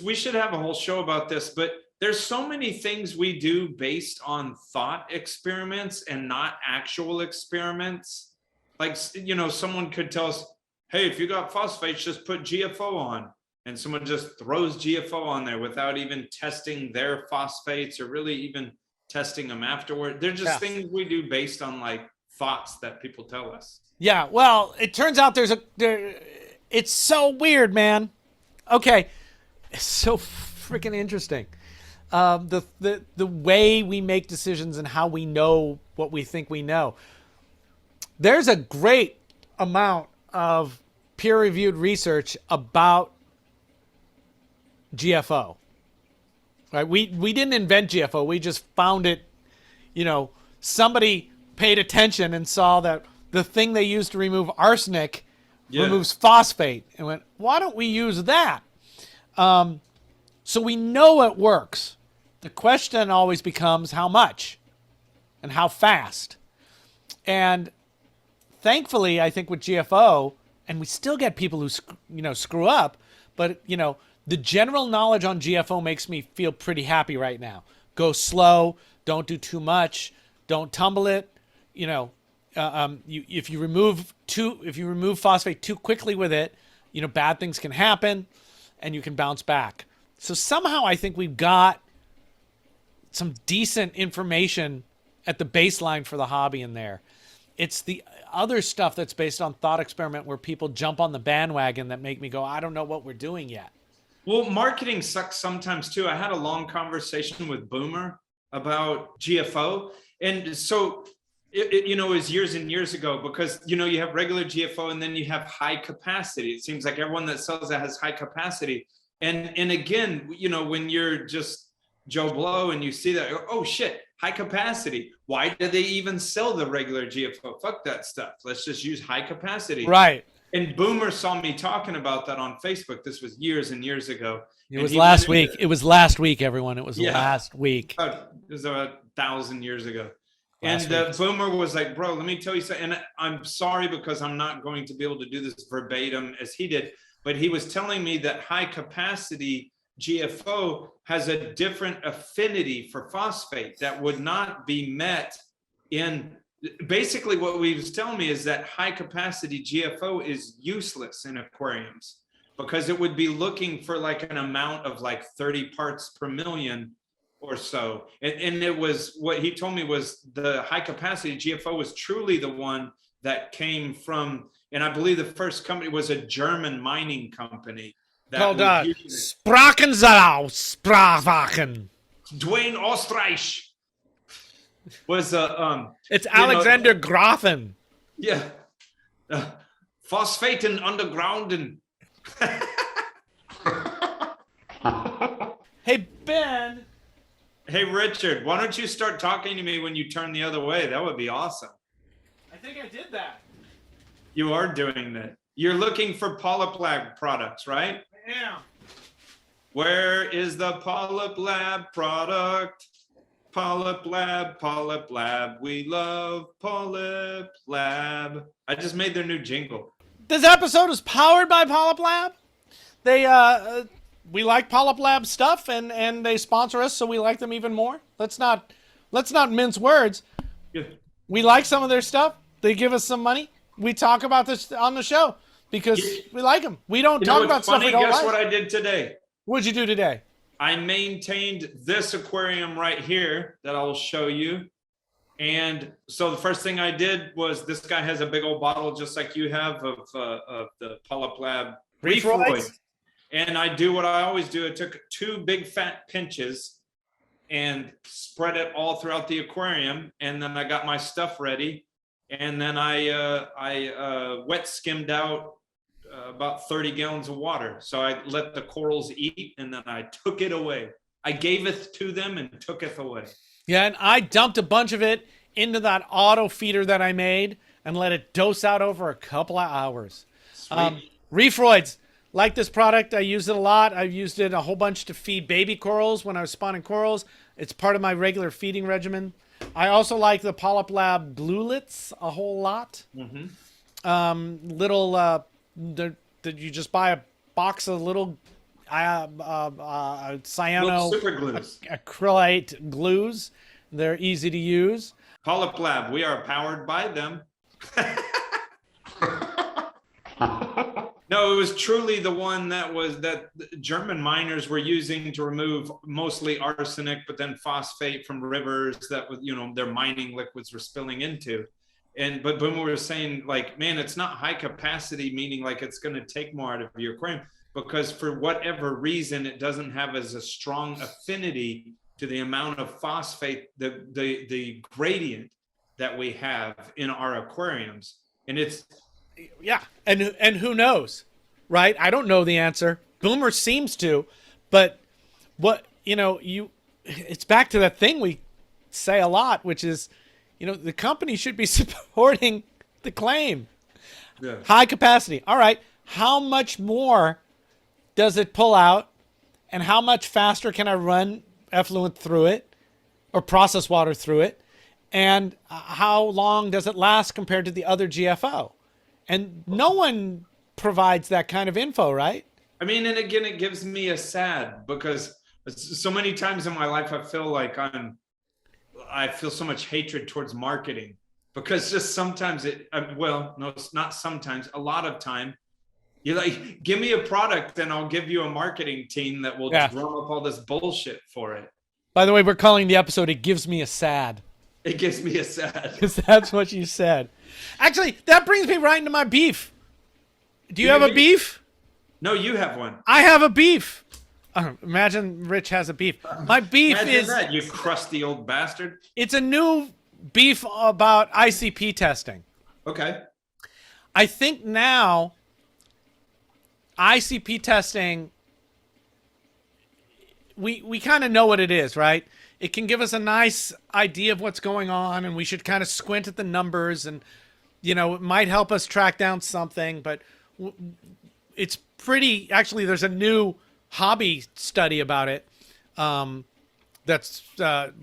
we should have a whole show about this, but there's so many things we do based on thought experiments and not actual experiments. Like, you know, someone could tell us, hey, if you got phosphates, just put GFO on. And someone just throws GFO on there without even testing their phosphates or really even testing them afterward. They're just things we do based on like thoughts that people tell us. Yeah, well, it turns out it's so weird, man. Okay, it's so freaking interesting. The way we make decisions and how we know what we think we know. There's a great amount of peer-reviewed research about GFO. Right? We didn't invent GFO. We just found it. You know, somebody paid attention and saw that the thing they used to remove arsenic removes phosphate, and went, why don't we use that? So we know it works. The question always becomes how much and how fast. And thankfully, I think with GFO, and we still get people who screw up, but the general knowledge on GFO makes me feel pretty happy right now. Go slow, don't do too much, don't tumble it. If you remove phosphate too quickly with it, bad things can happen, and you can bounce back. So somehow I think we've got some decent information at the baseline for the hobby in there. It's the other stuff that's based on thought experiment where people jump on the bandwagon that make me go, I don't know what we're doing yet. Well, marketing sucks sometimes too. I had a long conversation with Boomer about GFO. And so, it was years and years ago, because, you have regular GFO and then you have high capacity. It seems like everyone that sells that has high capacity. And again, when you're just Joe Blow and you see that, oh shit, high capacity. Why do they even sell the regular GFO? Fuck that stuff. Let's just use high capacity. Right. And Boomer saw me talking about that on Facebook. This was years and years ago. It was last week. It was last week, everyone. It was last week. It was about 1,000 years ago. And Boomer was like, bro, let me tell you something. And I'm sorry because I'm not going to be able to do this verbatim as he did. But he was telling me that high capacity GFO has a different affinity for phosphate that would not be met in. Basically, what he was telling me is that high capacity GFO is useless in aquariums because it would be looking for like an amount of like 30 parts per million or so. And it was, what he told me was the high capacity GFO was truly the one that came from, and I believe the first company was a German mining company. Called Sprachensalau, Sprachwachen. Dwayne Ostreich was it's Alexander Grafen. Yeah. Phosphaten underground and Hey Ben. Hey Richard, why don't you start talking to me when you turn the other way? That would be awesome. I think I did that. You are doing that. You're looking for PolypLab products, right? Yeah. Where is the PolypLab product? PolypLab, PolypLab. We love PolypLab. I just made their new jingle. This episode is powered by PolypLab. They we like PolypLab stuff, and they sponsor us, so we like them even more. Let's not mince words. Yeah. We like some of their stuff. They give us some money. We talk about this on the show because we like them. We don't talk about stuff we don't like. Guess what I did today? What'd you do today? I maintained this aquarium right here that I'll show you. And so the first thing I did was, this guy has a big old bottle just like you have of the PolypLab Reefroids. And I do what I always do. I took 2 big fat pinches and spread it all throughout the aquarium. And then I got my stuff ready. And then I wet skimmed out about 30 gallons of water. So I let the corals eat, and then I took it away. I gave it to them and took it away. Yeah, and I dumped a bunch of it into that auto feeder that I made and let it dose out over a couple of hours. Reefroids, like this product. I use it a lot. I've used it a whole bunch to feed baby corals when I was spawning corals. It's part of my regular feeding regimen. I also like the PolypLab Bluelits a whole lot. Little, you just buy a box of little cyano super glues, acrylate glues. They're easy to use. PolypLab, we are powered by them. No, it was truly the one that German miners were using to remove mostly arsenic, but then phosphate from rivers that, their mining liquids were spilling into. But when we were saying, like, man, it's not high capacity, meaning like it's going to take more out of your aquarium, because for whatever reason, it doesn't have as a strong affinity to the amount of phosphate, the gradient that we have in our aquariums. And it's, yeah, and who knows, right? I don't know the answer. Boomer seems to, but what, it's back to that thing we say a lot, which is, the company should be supporting the claim. yeah. High capacity. All right. How much more does it pull out, and how much faster can I run effluent through it or process water through it? And how long does it last compared to the other GFO? And no one provides that kind of info, right? I mean, and again, it gives me a sad, because so many times in my life, I feel like I feel so much hatred towards marketing, because just sometimes not sometimes, a lot of time, you're like, give me a product and I'll give you a marketing team that will drum up all this bullshit for it. By the way, we're calling the episode, It Gives Me a Sad. It gives me a sad. Because that's what you said. Actually, that brings me right into my beef. Do you have a beef? No, you have one. I have a beef. Imagine Rich has a beef. My beef is that, you crusty old bastard. It's a new beef about ICP testing. Okay. I think now ICP testing, we kind of know what it is, right? It can give us a nice idea of what's going on, and we should kind of squint at the numbers, and it might help us track down something, but it's pretty, actually there's a new hobby study about it that's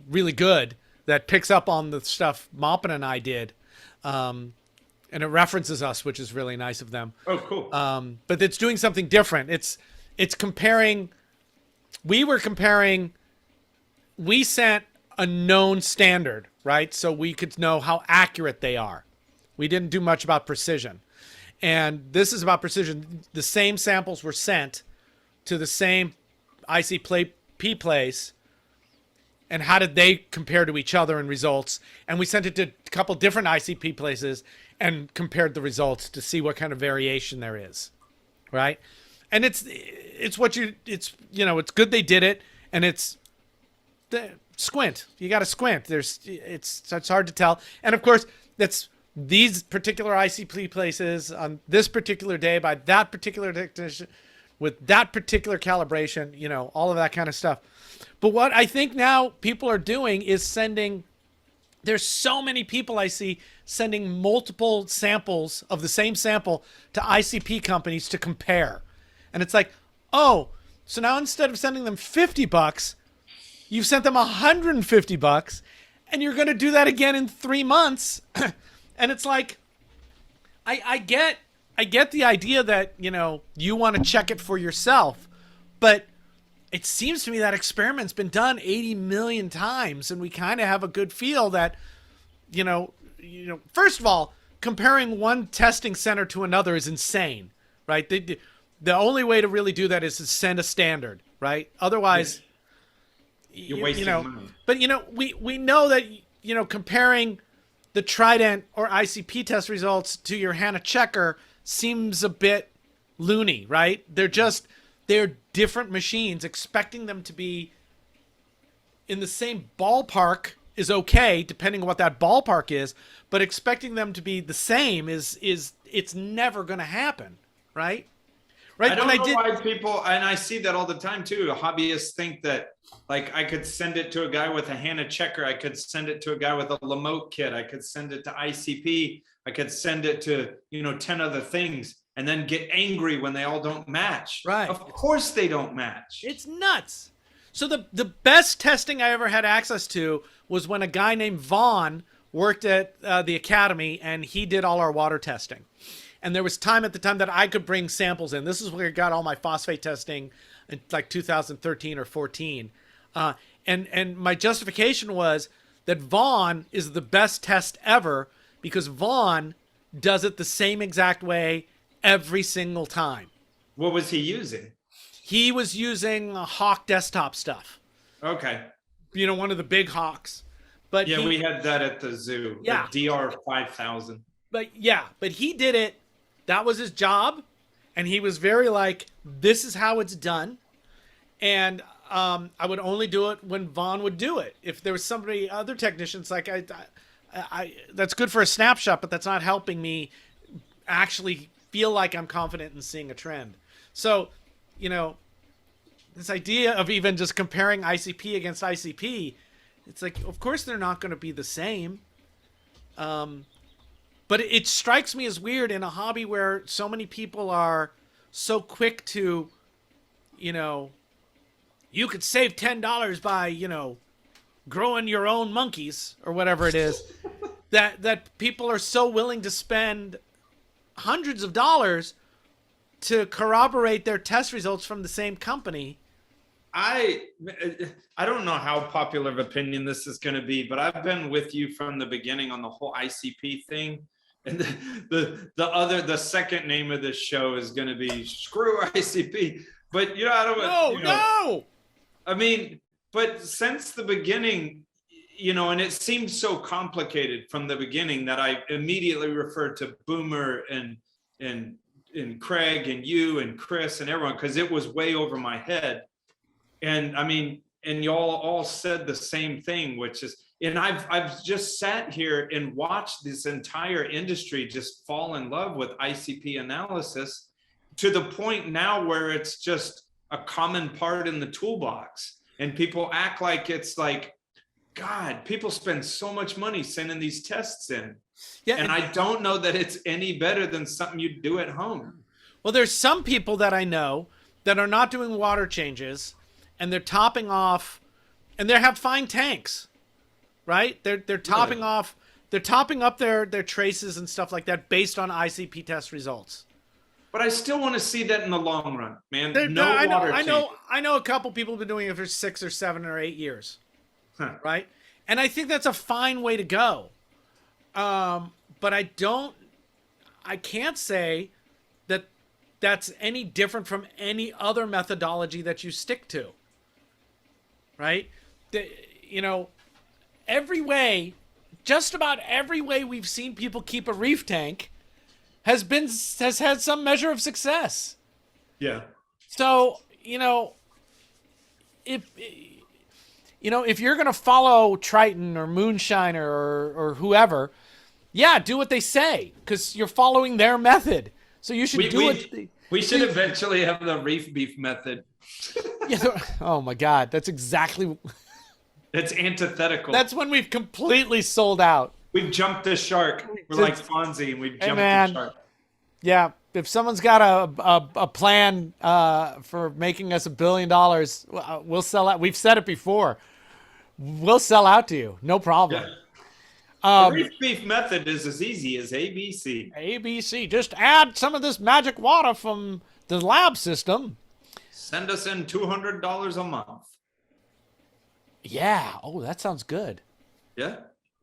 really good, that picks up on the stuff Maupin and I did, and it references us, which is really nice of them. Oh, cool. But it's doing something different. It's comparing. We sent a known standard, right? So we could know how accurate they are. We didn't do much about precision. And this is about precision. The same samples were sent to the same ICP place, and how did they compare to each other in results? And we sent it to a couple different ICP places and compared the results to see what kind of variation there is, right? And it's good they did it, and it's squint. You got to squint. It's hard to tell. And of course, that's these particular ICP places on this particular day by that particular technician with that particular calibration, all of that kind of stuff. But what I think now people are doing is there's so many people I see sending multiple samples of the same sample to ICP companies to compare. And it's like, oh, so now instead of sending them $50, you've sent them $150, and you're going to do that again in 3 months. And it's like, I get the idea that, you want to check it for yourself, but it seems to me that experiment's been done 80 million times, and we kind of have a good feel that, first of all, comparing one testing center to another is insane, right? The only way to really do that is to send a standard, right? Otherwise, you're wasting money. But we know that comparing the Trident or ICP test results to your Hannah Checker seems a bit loony, right? They're different machines. Expecting them to be in the same ballpark is okay, depending on what that ballpark is, but expecting them to be the same is it's never going to happen, right? Right. I don't know why people, and I see that all the time too. Hobbyists think that, like, I could send it to a guy with a Hannah Checker, I could send it to a guy with a Lamotte kit, I could send it to ICP, I could send it to 10 other things, and then get angry when they all don't match. Right. Of course they don't match. It's nuts. So the best testing I ever had access to was when a guy named Vaughn worked at the Academy, and he did all our water testing. And there was time at the time that I could bring samples in. This is where I got all my phosphate testing in like 2013 or 14. And my justification was that Vaughn is the best test ever because Vaughn does it the same exact way every single time. What was he using? He was using Hawk desktop stuff. Okay. One of the big Hawks. But yeah, we had that at the zoo. Yeah. The DR5000. But he did it. That was his job. And he was very like, this is how it's done. And I would only do it when Vaughn would do it. If there was other technicians, like I that's good for a snapshot, but that's not helping me actually feel like I'm confident in seeing a trend. So, this idea of even just comparing ICP against ICP, it's like, of course they're not going to be the same. But it strikes me as weird in a hobby where so many people are so quick to, you could save $10 by, growing your own monkeys or whatever it is, that people are so willing to spend hundreds of dollars to corroborate their test results from the same company. I don't know how popular of opinion this is going to be, but I've been with you from the beginning on the whole ICP thing. And the second name of this show is going to be screw ICP. But I don't No. I mean, but since the beginning, and it seemed so complicated from the beginning that I immediately referred to Boomer and Craig and you and Chris and everyone, because it was way over my head. And I mean, and y'all all said the same thing, which is, and I've just sat here and watched this entire industry just fall in love with ICP analysis to the point now where it's just a common part in the toolbox, and people act like it's like, God, people spend so much money sending these tests in. Yeah, and I don't know that it's any better than something you do at home. Well, there's some people that I know that are not doing water changes, and they're topping off, and they have fine tanks, right? They're topping off, they're topping up their traces and stuff like that based on ICP test results. But I still want to see that in the long run, man. I know a couple people have been doing it for 6 or 7 or 8 years. Huh. Right? And I think that's a fine way to go. But I can't say that that's any different from any other methodology that you stick to. Right? Just about every way we've seen people keep a reef tank has had some measure of success. Yeah. So, if you're going to follow Triton or Moonshiner or whoever, yeah, do what they say, because you're following their method. So you should do it. We should eventually have the Reef Beef method. Yeah. Oh my God. That's exactly. It's antithetical. That's when we've completely sold out. We've jumped the shark. We're like Fonzie, and we've jumped the shark. Yeah. If someone's got a plan for making us $1 billion, we'll sell out. We've said it before. We'll sell out to you. No problem. Yeah. The Reef Beef method is as easy as ABC. ABC. Just add some of this magic water from the lab system. Send us in $200 a month. Yeah. Oh, that sounds good. Yeah.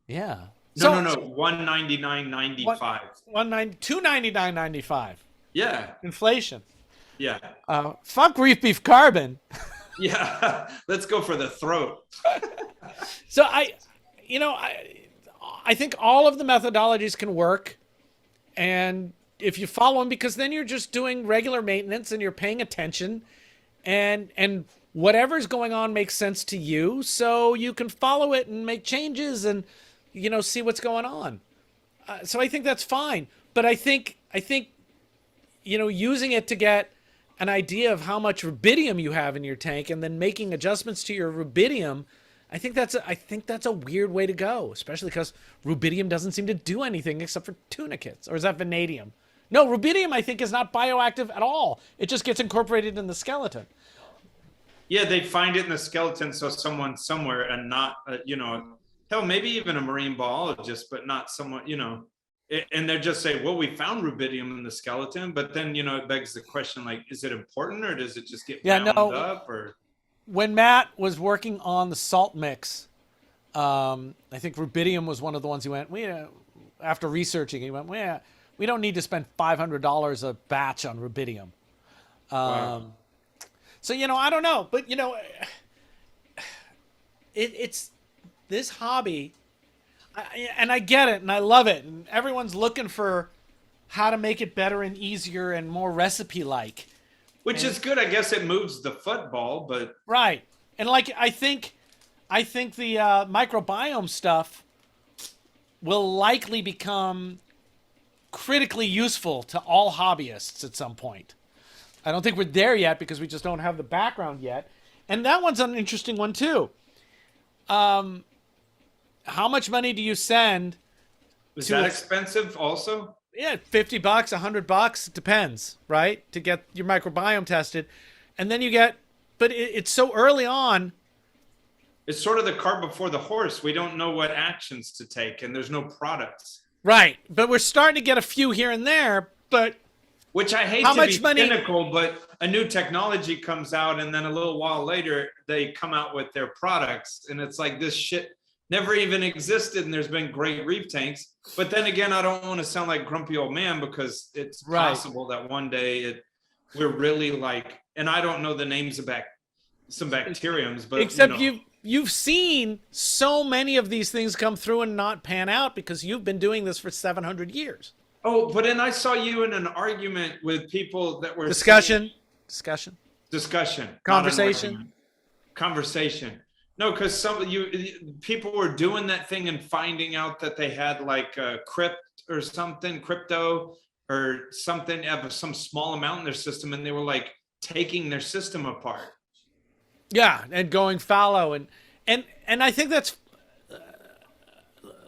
Yeah. No. $199.95. $299.95. Yeah. Inflation. Yeah. Fuck Reef Beef Carbon. Yeah. Let's go for the throat. So you know, I think all of the methodologies can work, and if you follow them, because then you're just doing regular maintenance and you're paying attention, and whatever's going on makes sense to you, so you can follow it and make changes and, you know, see what's going on. So I think that's fine. But I think, you know, using it to get an idea of how much rubidium you have in your tank and then making adjustments to your rubidium, I think that's a weird way to go, especially because rubidium doesn't seem to do anything except for tunicates. Or is that vanadium? No, rubidium, I think, is not bioactive at all. It just gets incorporated in the skeleton. Yeah, they find it in the skeleton, so someone somewhere, and not, you know, hell, maybe even a marine biologist, but not someone, you know, and they're just saying, well, we found rubidium in the skeleton, but then, you know, it begs the question, like, is it important, or does it just get bound up? Or when Matt was working on the salt mix, I think rubidium was one of the ones he went, after researching, he went, we don't need to spend $500 a batch on rubidium. Wow. So, you know, I don't know, but, you know, it's this hobby, and I get it, and I love it, and everyone's looking for how to make it better and easier and more recipe-like. Which is good. I guess it moves the football, but... Right. And, like, I think the microbiome stuff will likely become critically useful to all hobbyists at some point. I don't think we're there yet because we just don't have the background yet. And that one's an interesting one, too. How much money do you send? Is that expensive also? Yeah, $50, $100, it depends, right? To get your microbiome tested. And then you get, but it's so early on. It's sort of the cart before the horse. We don't know what actions to take, and there's no products. Right. But we're starting to get a few here and there, but... Which I hate to be cynical, but a new technology comes out, and then a little while later, they come out with their products, and it's like, this shit never even existed, and there's been great reef tanks. But then again, I don't want to sound like grumpy old man, because it's possible that one day we're really like, and I don't know the names of some bacteriums, but except you've seen so many of these things come through and not pan out because you've been doing this for 700 years. Oh, but then I saw you in an argument with people that were discussion. Conversation. No, because some of people were doing that thing and finding out that they had like a crypto or something of some small amount in their system, and they were like taking their system apart. Yeah, and going fallow, and I think that's.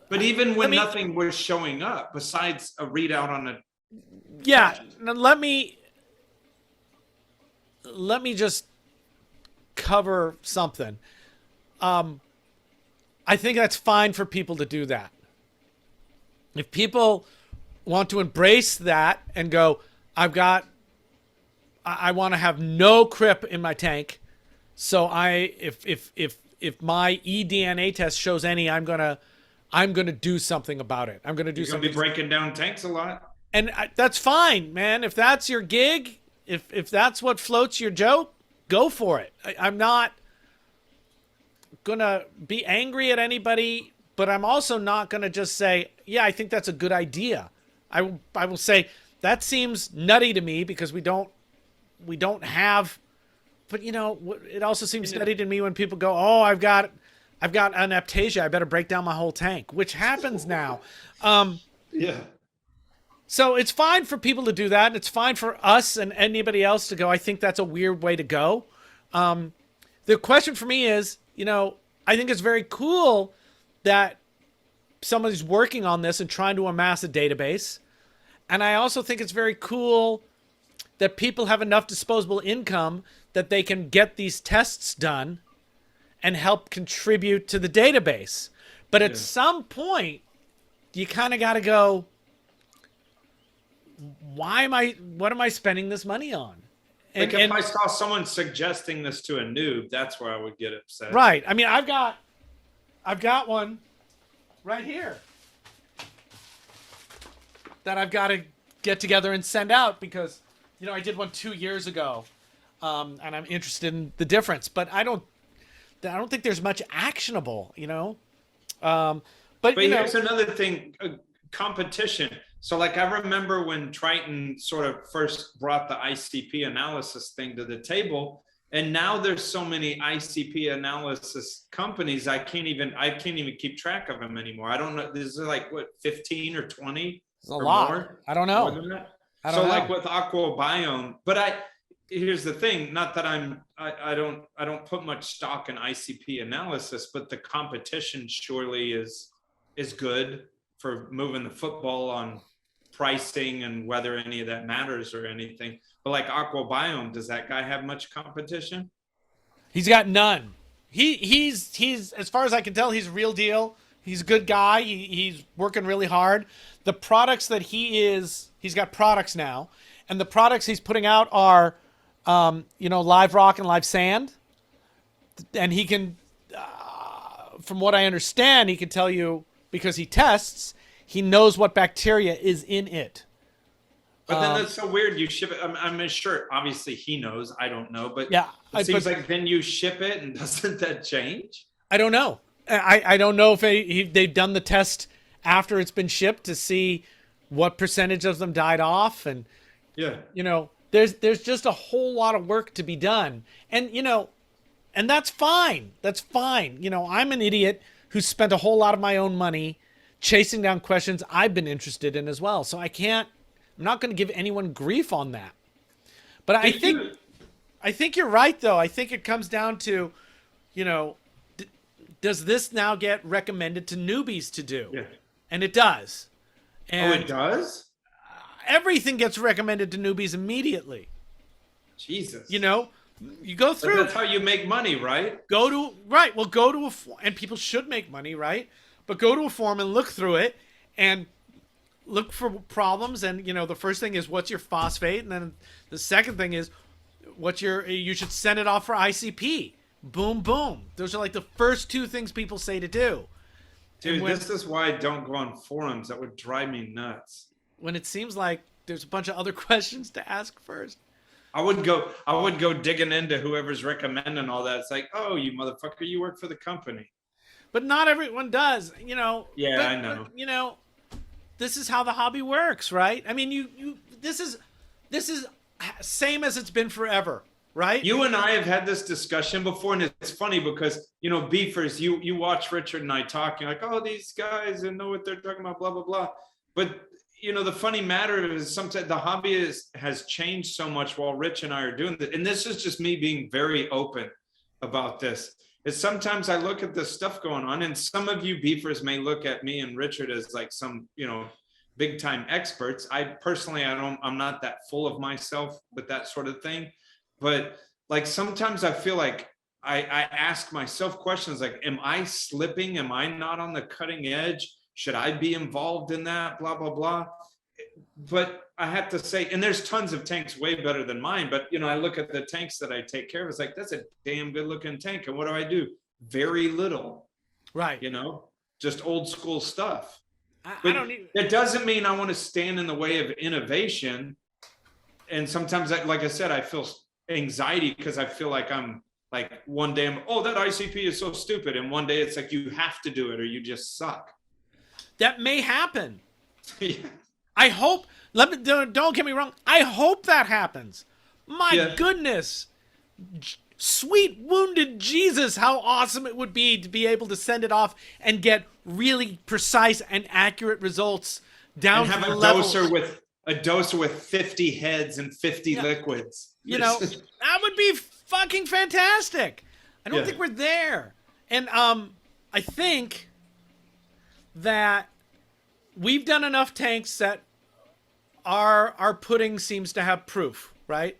But even when nothing was showing up besides a readout on a... Yeah, now let me just cover something. I think that's fine for people to do that. If people want to embrace that and go, I want to have no crip in my tank, so if my eDNA test shows any, I'm gonna do something about it. I'm gonna do something. You're gonna be breaking down tanks a lot. And that's fine, man. If that's your gig, if that's what floats your joke, go for it. I'm not gonna be angry at anybody, but I'm also not gonna just say, yeah, I think that's a good idea. I will say that seems nutty to me because we don't have. But you know, it also seems nutty to me when people go, oh, I've got an aptasia, I better break down my whole tank, which happens now. Yeah. So it's fine for people to do that, and it's fine for us and anybody else to go, I think that's a weird way to go. The question for me is, you know, I think it's very cool that somebody's working on this and trying to amass a database. And I also think it's very cool that people have enough disposable income that they can get these tests done and help contribute to the database. But at some point, you kind of got to go, what am I spending this money on? Like if I saw someone suggesting this to a noob, that's where I would get upset. Right. I mean, I've got one right here that I've got to get together and send out because, you know, I did one 2 years ago, and I'm interested in the difference. But I don't think there's much actionable, you know. But you know, here's another thing, competition. So like I remember when Triton sort of first brought the ICP analysis thing to the table, and now there's so many ICP analysis companies, I can't even keep track of them anymore. I don't know. This is like what, 15 or 20 it's a or lot. more? I don't More know. than that? I don't So know. like with AquaBiome, but here's the thing, not that I don't put much stock in ICP analysis, but the competition surely is good for moving the football on pricing and whether any of that matters or anything. But like AquaBiome, does that guy have much competition? He's got none. He's as far as I can tell, he's real deal. He's a good guy. He's working really hard. The products that he's got products now, and the products he's putting out are, live rock and live sand. And he can, from what I understand, he can tell you because he tests. He knows what bacteria is in it. But then that's so weird. You ship it. I'm sure. Obviously, he knows. I don't know, but Yeah, it seems like then you ship it, and doesn't that change? I don't know. I don't know if they've done the test after it's been shipped to see what percentage of them died off, and Yeah. there's just a whole lot of work to be done, and and that's fine. That's fine. I'm an idiot who spent a whole lot of my own money chasing down questions I've been interested in as well. So I'm not going to give anyone grief on that. But I think you're right, though. I think it comes down to, does this now get recommended to newbies to do? Yeah. And it does. And it does? everything gets recommended to newbies immediately. Jesus. You go through. But that's how you make money, right? Well, go to and people should make money, right? But go to a forum and look through it and look for problems. And, the first thing is what's your phosphate? And then the second thing is you should send it off for ICP. Boom, boom. Those are like the first two things people say to do. Dude, this is why I don't go on forums. That would drive me nuts. When it seems like there's a bunch of other questions to ask first. I would go digging into whoever's recommending all that. It's like, oh, you motherfucker, you work for the company. But not everyone does, Yeah, I know. But, this is how the hobby works, right? I mean, this is same as it's been forever, right? You and I have had this discussion before, and it's funny because, beefers, you watch Richard and I talk, you're like, oh, these guys and know what they're talking about, blah, blah, blah. But, the funny matter is sometimes the hobby has changed so much while Rich and I are doing this. And this is just me being very open about this. Is sometimes I look at this stuff going on, and some of you beefers may look at me and Richard as like some, big time experts. I'm not that full of myself with that sort of thing. But like sometimes I feel like I ask myself questions like, am I slipping? Am I not on the cutting edge? Should I be involved in that? Blah, blah, blah. But I have to say, and there's tons of tanks way better than mine, but I look at the tanks that I take care of. It's like, that's a damn good looking tank. And what do? Very little. Right. Just old school stuff. I don't need. It doesn't mean I want to stand in the way of innovation. And sometimes, like I said, I feel anxiety because I feel like I'm like one day that ICP is so stupid. And one day it's like, you have to do it or you just suck. That may happen. Yeah. I hope. Don't get me wrong. I hope that happens. My goodness, sweet wounded Jesus, how awesome it would be to be able to send it off and get really precise and accurate results down to the level. A doser with 50 heads and 50 liquids. That would be fucking fantastic. I don't think we're there, and I think that we've done enough tanks that our pudding seems to have proof, right?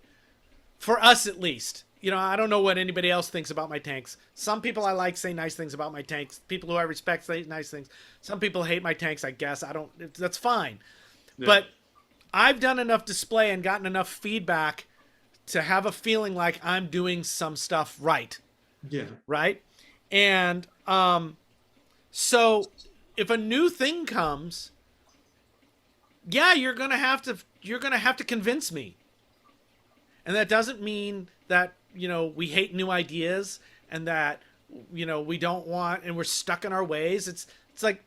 For us, at least. I don't know what anybody else thinks about my tanks. Some people I like say nice things about my tanks. People who I respect say nice things. Some people hate my tanks, I guess. That's fine. Yeah. But I've done enough display and gotten enough feedback to have a feeling like I'm doing some stuff right. Yeah. Right? And so if a new thing comes, you're gonna have to convince me. And that doesn't mean that we hate new ideas and that we don't want, and we're stuck in our ways. It's like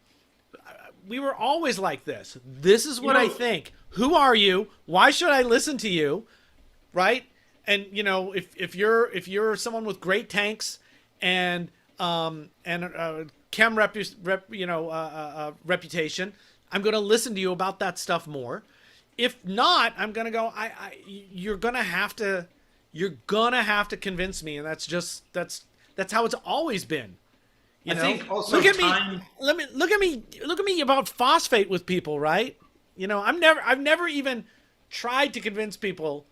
we were always like this. This is what I think. Who are you? Why should I listen to you? Right? And if you're someone with great tanks and chem reputation, I'm going to listen to you about that stuff more. If not, I'm going to go, you're going to have to convince me. And that's how it's always been. I think also look at me about phosphate with people, right? I've never even tried to convince people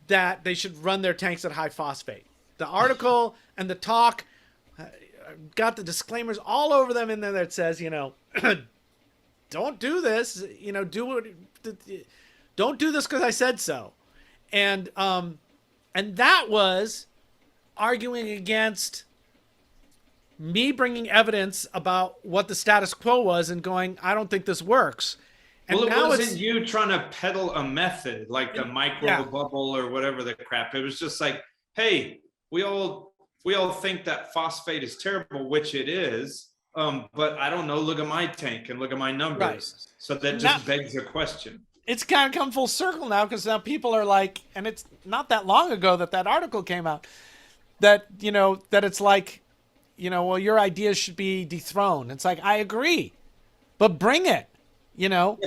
that they should run their tanks at high phosphate. The article and the talk got the disclaimers all over them in there that says, don't do this, don't do this because I said so. And that was arguing against me bringing evidence about what the status quo was and going, I don't think this works. And well, it now wasn't you trying to peddle a method like the micro bubble or whatever the crap. It was just like, hey, we all think that phosphate is terrible, which it is. But I don't know. Look at my tank and look at my numbers. Right. So that just begs a question. It's kind of come full circle now, because now people are like, and it's not that long ago that article came out, that it's like, well, your ideas should be dethroned. It's like, I agree, but bring it. Dethrone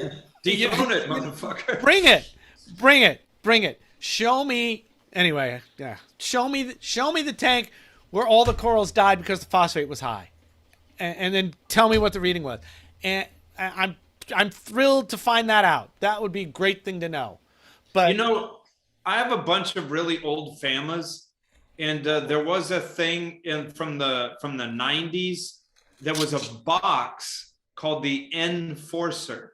it, motherfucker. Bring it. Show me. Anyway, yeah. Show me the tank where all the corals died because the phosphate was high, and then tell me what the reading was. And I'm thrilled to find that out. That would be a great thing to know. But I have a bunch of really old FAMAs, and there was a thing from the 90s. There was a box called the Enforcer,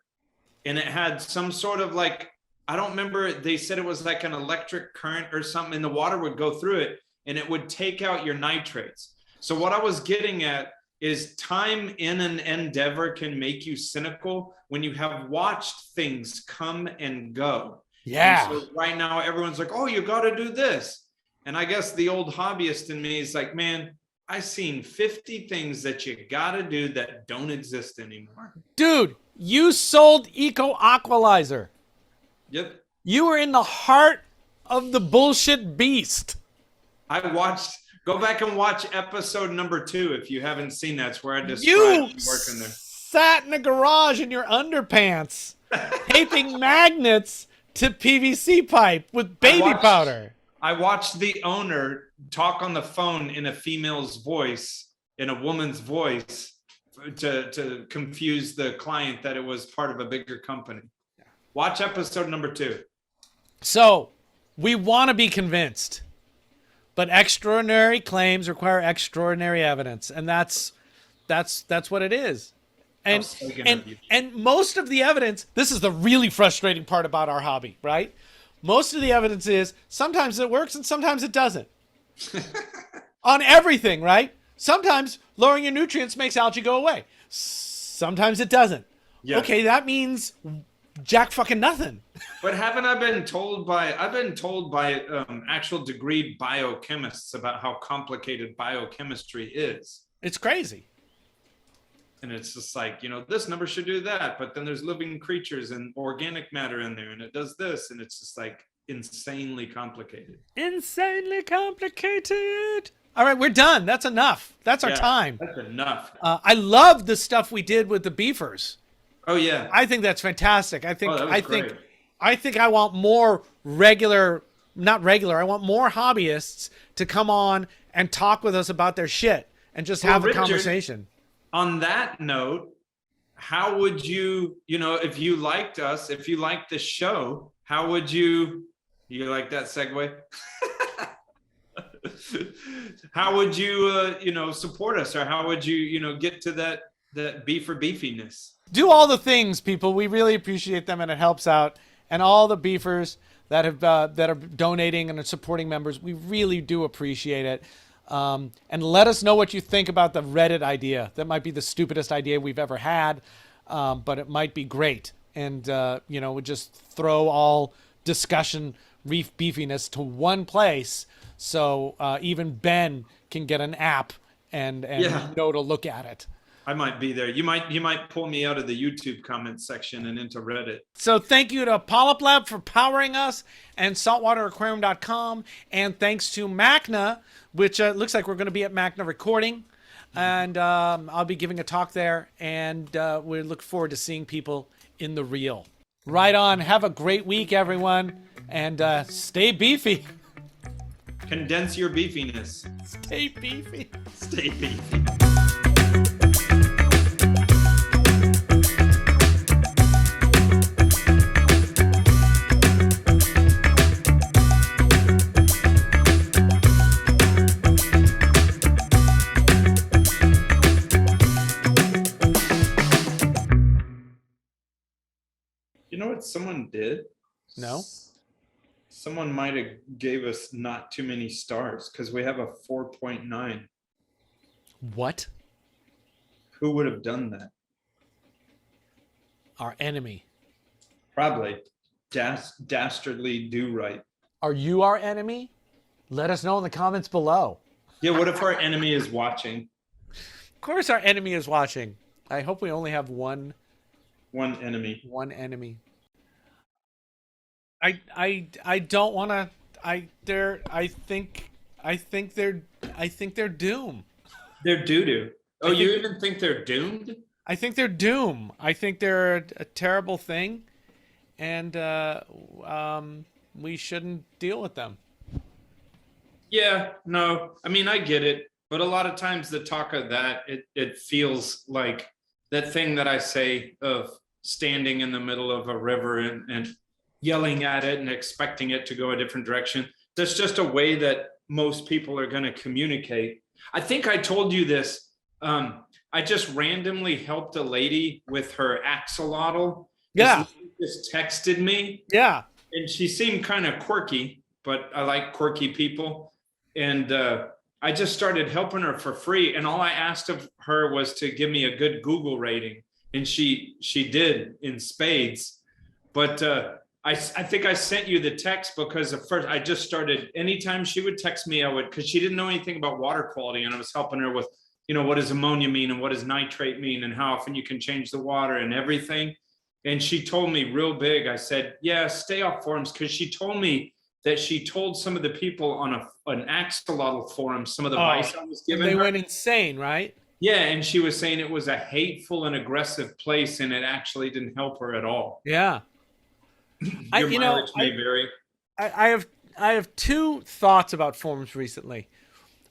and it had some sort of like, I don't remember, they said it was like an electric current or something, and the water would go through it and it would take out your nitrates. So what I was getting at is time in an endeavor can make you cynical when you have watched things come and go. Yeah. And so right now everyone's like, oh, you got to do this. And I guess the old hobbyist in me is like, man, I've seen 50 things that you got to do that don't exist anymore. Dude, you sold Eco Aqualizer. Yep. You were in the heart of the bullshit beast. Go back and watch episode number 2 if you haven't seen that. It's where I described working there. Sat in a garage in your underpants, taping magnets to PVC pipe with baby powder. I watched the owner talk on the phone in a female's voice, in a woman's voice, to confuse the client that it was part of a bigger company. Watch episode number 2. So, we want to be convinced, but extraordinary claims require extraordinary evidence, and that's what it is. And most of the evidence, this is the really frustrating part about our hobby, right? Most of the evidence is sometimes it works and sometimes it doesn't. On everything, right? Sometimes lowering your nutrients makes algae go away. Sometimes it doesn't. Yeah. Okay, that means jack fucking nothing. But haven't I been told by actual degree biochemists about how complicated biochemistry is? It's crazy. And it's just like, this number should do that, but then there's living creatures and organic matter in there, and it does this, and it's just like insanely complicated. Insanely complicated. All right, we're done. That's enough. That's our time. That's enough. I love the stuff we did with the beefers. Oh yeah. I think that's fantastic. I think I want more I want more hobbyists to come on and talk with us about their shit and just have a conversation. On that note, how would you, if you liked us, if you liked the show, how would you like that segue? How would you, support us, or how would you, get to that beef for beefiness? Do all the things, people. We really appreciate them, and it helps out. And all the beefers that are donating and are supporting members, we really do appreciate it. And let us know what you think about the Reddit idea. That might be the stupidest idea we've ever had, but it might be great. And, we just throw all discussion reef beefiness to one place so even Ben can get an app and Yeah. know to look at it. I might be there. You might pull me out of the YouTube comment section and into Reddit. So thank you to PolypLab for powering us, and saltwateraquarium.com, and thanks to MACNA, which looks like we're going to be at MACNA recording, and I'll be giving a talk there, and we look forward to seeing people in the real. Right on. Have a great week, everyone, and stay beefy. Condense your beefiness. Stay beefy. Stay beefy. You know what someone did? No. Someone might have gave us not too many stars because we have a 4.9. What? Who would have done that? Our enemy. Probably. Dastardly do right. Are you our enemy? Let us know in the comments below. Yeah, what if our enemy is watching? Of course our enemy is watching. I hope we only have one enemy. One enemy. I don't want to. I think they're doom. They're doo-doo. Oh, you even think they're doomed? I think they're doom. I think they're a terrible thing, and we shouldn't deal with them. Yeah, no. I mean, I get it, but a lot of times the talk of that, it feels like that thing that I say of standing in the middle of a river and yelling at it and expecting it to go a different direction. That's just a way that most people are going to communicate. I think I told you this. I just randomly helped a lady with her axolotl. Yeah. Just texted me. Yeah. And she seemed kind of quirky, but I like quirky people. And I just started helping her for free. And all I asked of her was to give me a good Google rating. And she did in spades. But I think I sent you the text because at first I just started, anytime she would text me, I would, because she didn't know anything about water quality. And I was helping her with, you know, what does ammonia mean and what does nitrate mean and how often you can change the water and everything. And she told me real big, I said, yeah, stay off forums. Because she told me that she told some of the people on an axolotl forum, some of the advice I was giving They her. went insane, right? Yeah, and she was saying it was a hateful and aggressive place, and it actually didn't help her at all. Yeah. Your mileage may vary. I have two thoughts about forums recently.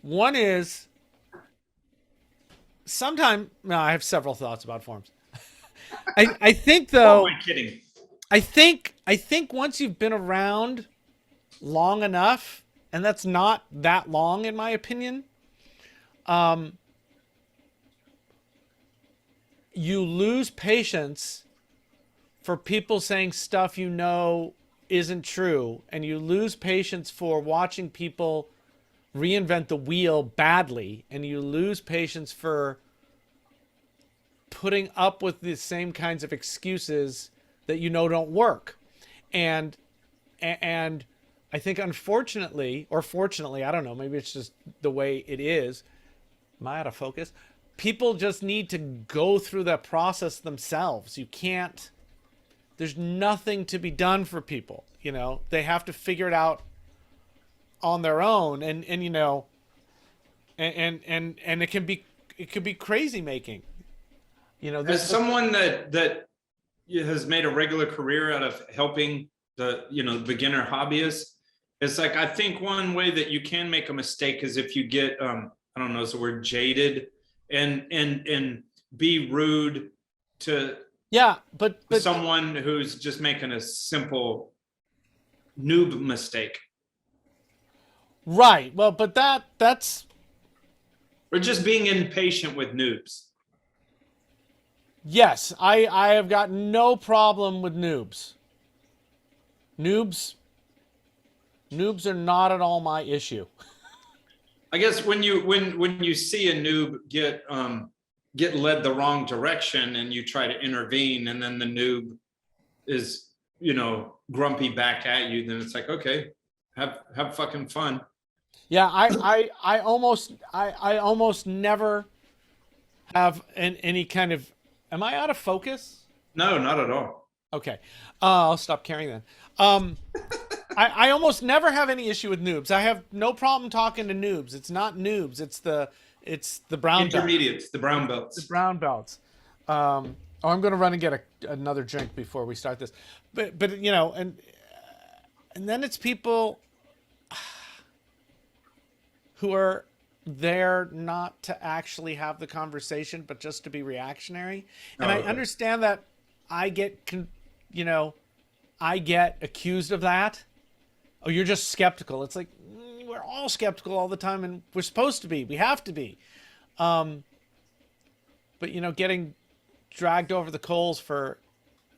One is I have several thoughts about forums. I think though. Oh, am I kidding? I think once you've been around long enough, and that's not that long in my opinion, you lose patience for people saying stuff you know isn't true, and you lose patience for watching people reinvent the wheel badly, and you lose patience for putting up with the same kinds of excuses that you know don't work. And I think unfortunately, or fortunately, I don't know, maybe it's just the way it is. Am I out of focus? People just need to go through that process themselves. You can't, there's nothing to be done for people. You know, they have to figure it out on their own. And you know, and it can be crazy making. You know, as someone that has made a regular career out of helping the, you know, beginner hobbyists, it's like, I think one way that you can make a mistake is if you get, I don't know, is the word jaded and be rude to but someone who's just making a simple noob mistake. Right. Well, but that's. Or just being impatient with noobs. Yes, I have got no problem with noobs. Noobs are not at all my issue. I guess when you see a noob get led the wrong direction and you try to intervene, and then the noob is, you know, grumpy back at you, then it's like, okay, have fucking fun. Yeah, I almost never have any kind of. Am I out of focus? No, not at all. Okay, I'll stop caring then. Um, I almost never have any issue with noobs. I have no problem talking to noobs. It's not noobs. It's the brown belt. Intermediates, the brown The belts. brown belts. Oh, I'm going to run and get another drink before we start this. But you know, and then it's people who are there not to actually have the conversation, but just to be reactionary. And Oh, I okay. understand that I get, you know, I get accused of that. Oh, you're just skeptical. It's like we're all skeptical all the time, and we're supposed to be. We have to be. But you know, getting dragged over the coals for,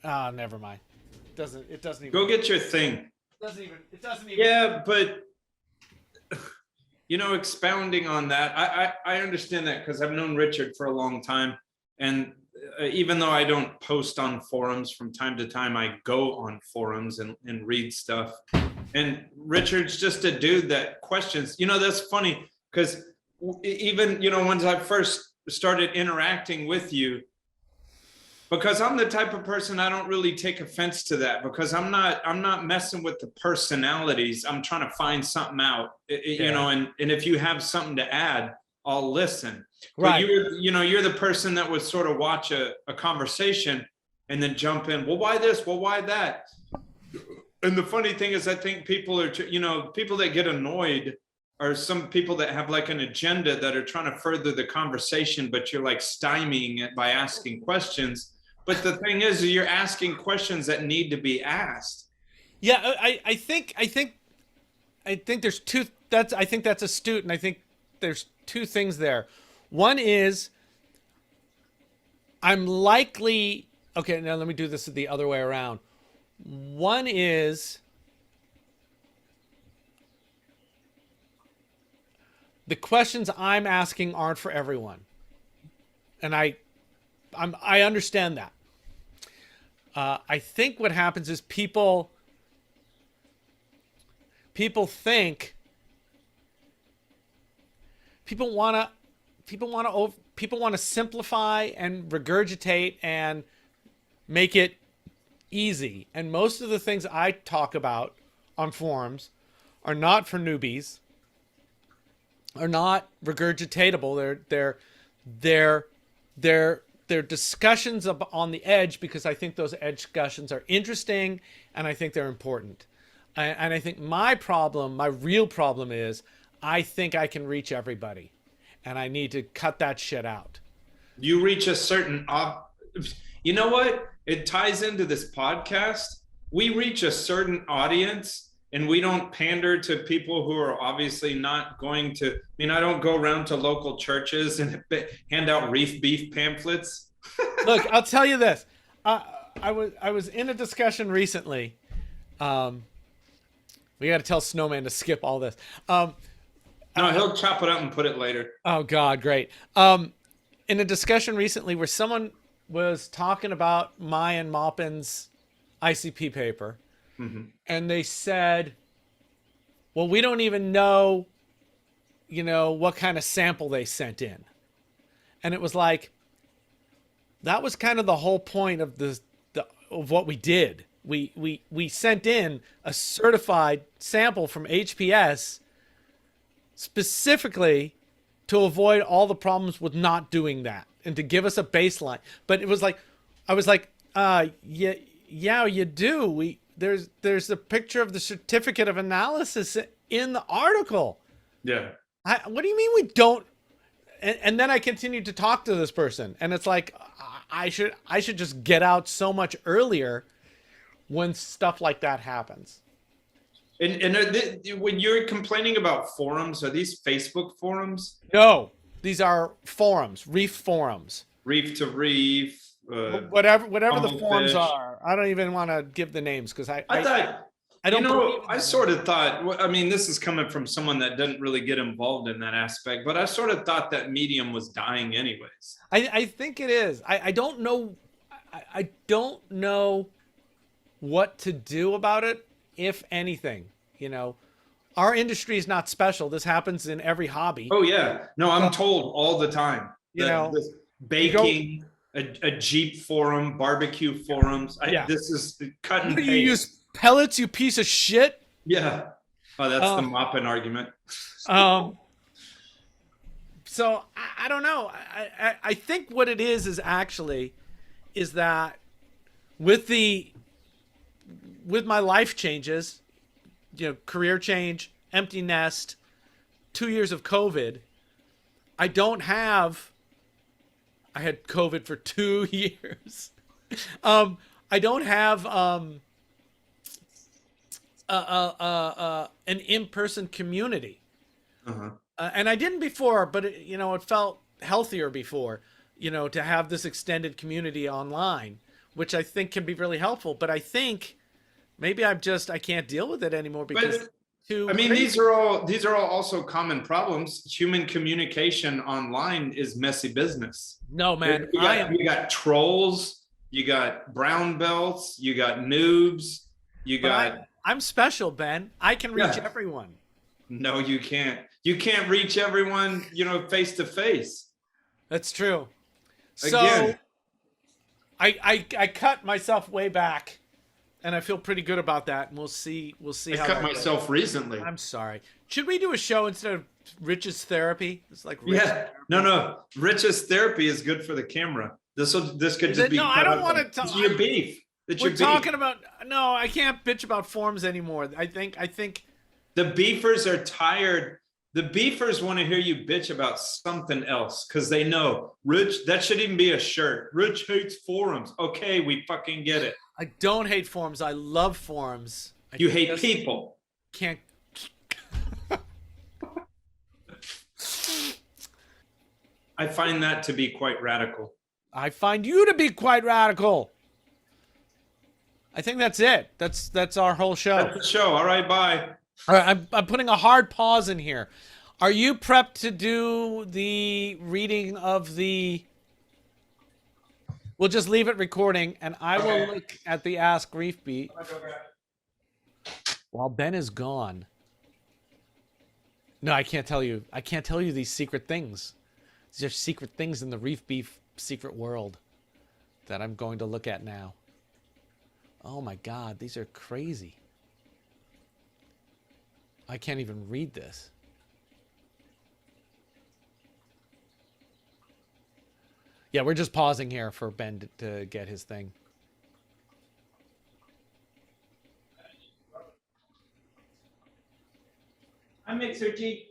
never mind. It doesn't even. Go get your thing. It doesn't even. Yeah, but expounding on that, I understand that because I've known Richard for a long time, and even though I don't post on forums from time to time, I go on forums and read stuff. And Richard's just a dude that questions. That's funny because even once I first started interacting with you, because I'm the type of person, I don't really take offense to that, because I'm not messing with the personalities. I'm trying to find something out, and if you have something to add, I'll listen. But Right. you're the person that would sort of watch a conversation and then jump in. Well, why this? Well, why that? And the funny thing is, I think people are, people that get annoyed are some people that have like an agenda that are trying to further the conversation, but you're like stymieing it by asking questions. But the thing is, you're asking questions that need to be asked. Yeah, I think there's two. I think that's astute, and I think there's two things there. One is I'm likely. Okay, now let me do this the other way around. One is the questions I'm asking aren't for everyone, and I understand that. I think what happens is think people want to simplify and regurgitate and make it easy. And most of the things I talk about on forums are not for newbies, are not regurgitatable. They're discussions on the edge, because I think those edge discussions are interesting and I think they're important. And I think my real problem is I think I can reach everybody, and I need to cut that shit out. You reach a certain you know what? It ties into this podcast. We reach a certain audience, and we don't pander to people who are obviously not going to. I mean, I don't go around to local churches and hand out reef beef pamphlets. Look, I'll tell you this. I was in a discussion recently. We got to tell Snowman to skip all this. No, he'll chop it up and put it later. Oh God, great. In a discussion recently where someone was talking about Mayan Maupin's ICP paper, and they said, "Well, we don't even know, what kind of sample they sent in," and it was like, that was kind of the whole point of of what we did. We sent in a certified sample from HPS specifically to avoid all the problems with not doing that and to give us a baseline. But it was like, I was like, yeah, you do. There's a picture of the certificate of analysis in the article. Yeah. What do you mean we don't? And then I continued to talk to this person, and it's like, I should just get out so much earlier when stuff like that happens. And when you're complaining about forums, are these Facebook forums? No, these are forums, reef forums. Reef to Reef. Whatever the forums Fish. are. I don't even want to give the names because I thought, I don't believe I sort of thought, I mean, this is coming from someone that didn't really get involved in that aspect, but I sort of thought that medium was dying anyways. I think it is. I don't know. I don't know what to do about it, if anything. our industry is not special. This happens in every hobby. Oh yeah. No, I'm told all the time You that know, this you go, baking, a Jeep forum, barbecue forums. yeah. This is cut and What do you paste. use pellets, you piece of shit? Yeah. Oh, that's the mopping argument. So I don't know. I think what it is actually is that with my life changes, you know, career change, empty nest, 2 years of COVID, I had COVID for 2 years. I don't have an in-person community. And I didn't before, but it felt healthier before, to have this extended community online, which I think can be really helpful. But I think maybe I can't deal with it anymore because these are all also common problems. Human communication online is messy business. No, man. You got trolls, you got brown belts, you got noobs, I'm special, Ben. I can reach everyone. No, you can't. You can't reach everyone, face to face. That's true. Again. So I cut myself way back, and I feel pretty good about that. And we'll see. I cut myself recently. I'm sorry. Should we do a show instead of Rich's therapy? It's like No. Rich's therapy is good for the camera. This could just be. No, I don't want to talk. It's your beef. We're talking about. No, I can't bitch about forums anymore. I think the beefers are tired. The beefers want to hear you bitch about something else because they know Rich. That should even be a shirt. Rich hates forums. Okay, we fucking get it. I don't hate forums. I love forums. You hate people. Can't. I find that to be quite radical. I find you to be quite radical. I think that's it. That's our whole show. That's the show. All right, bye. All right, I'm putting a hard pause in here. Are you prepped to do the reading of the... We'll just leave it recording, and I will look at the Ask Reef Beef while Ben is gone. No, I can't tell you. I can't tell you these secret things. These are secret things in the Reef Beef secret world that I'm going to look at now. Oh my God, these are crazy. I can't even read this. Yeah, we're just pausing here for Ben to get his thing. I Mixer G.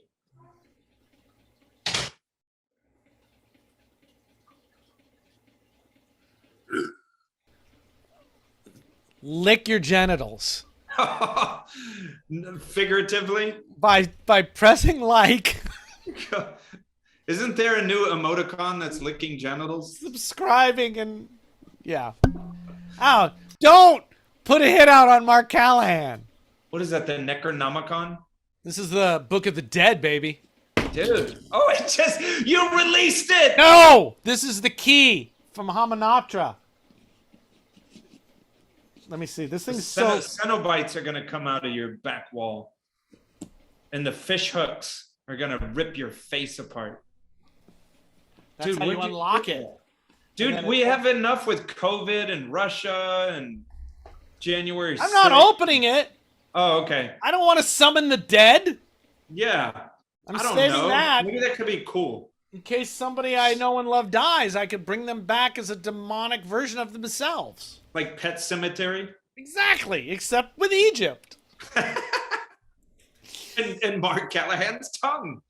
Lick your genitals. Figuratively? By pressing like. Isn't there a new emoticon that's licking genitals? Subscribing and... Yeah. Oh, don't put a hit out on Mark Callahan. What is that, the Necronomicon? This is the Book of the Dead, baby. Dude. Oh, you released it! No! This is the key from Hamanoptera. Let me see. This thing's so... Cenobites are going to come out of your back wall. And the fish hooks are going to rip your face apart. That's how you unlock it. Dude, we have enough with COVID and Russia and January 6th. I'm not opening it. Oh, okay. I don't want to summon the dead. Yeah. I'm saving saving that. Maybe that could be cool. In case somebody I know and love dies, I could bring them back as a demonic version of themselves. Like Pet Cemetery? Exactly, except with Egypt. and Mark Callahan's tongue.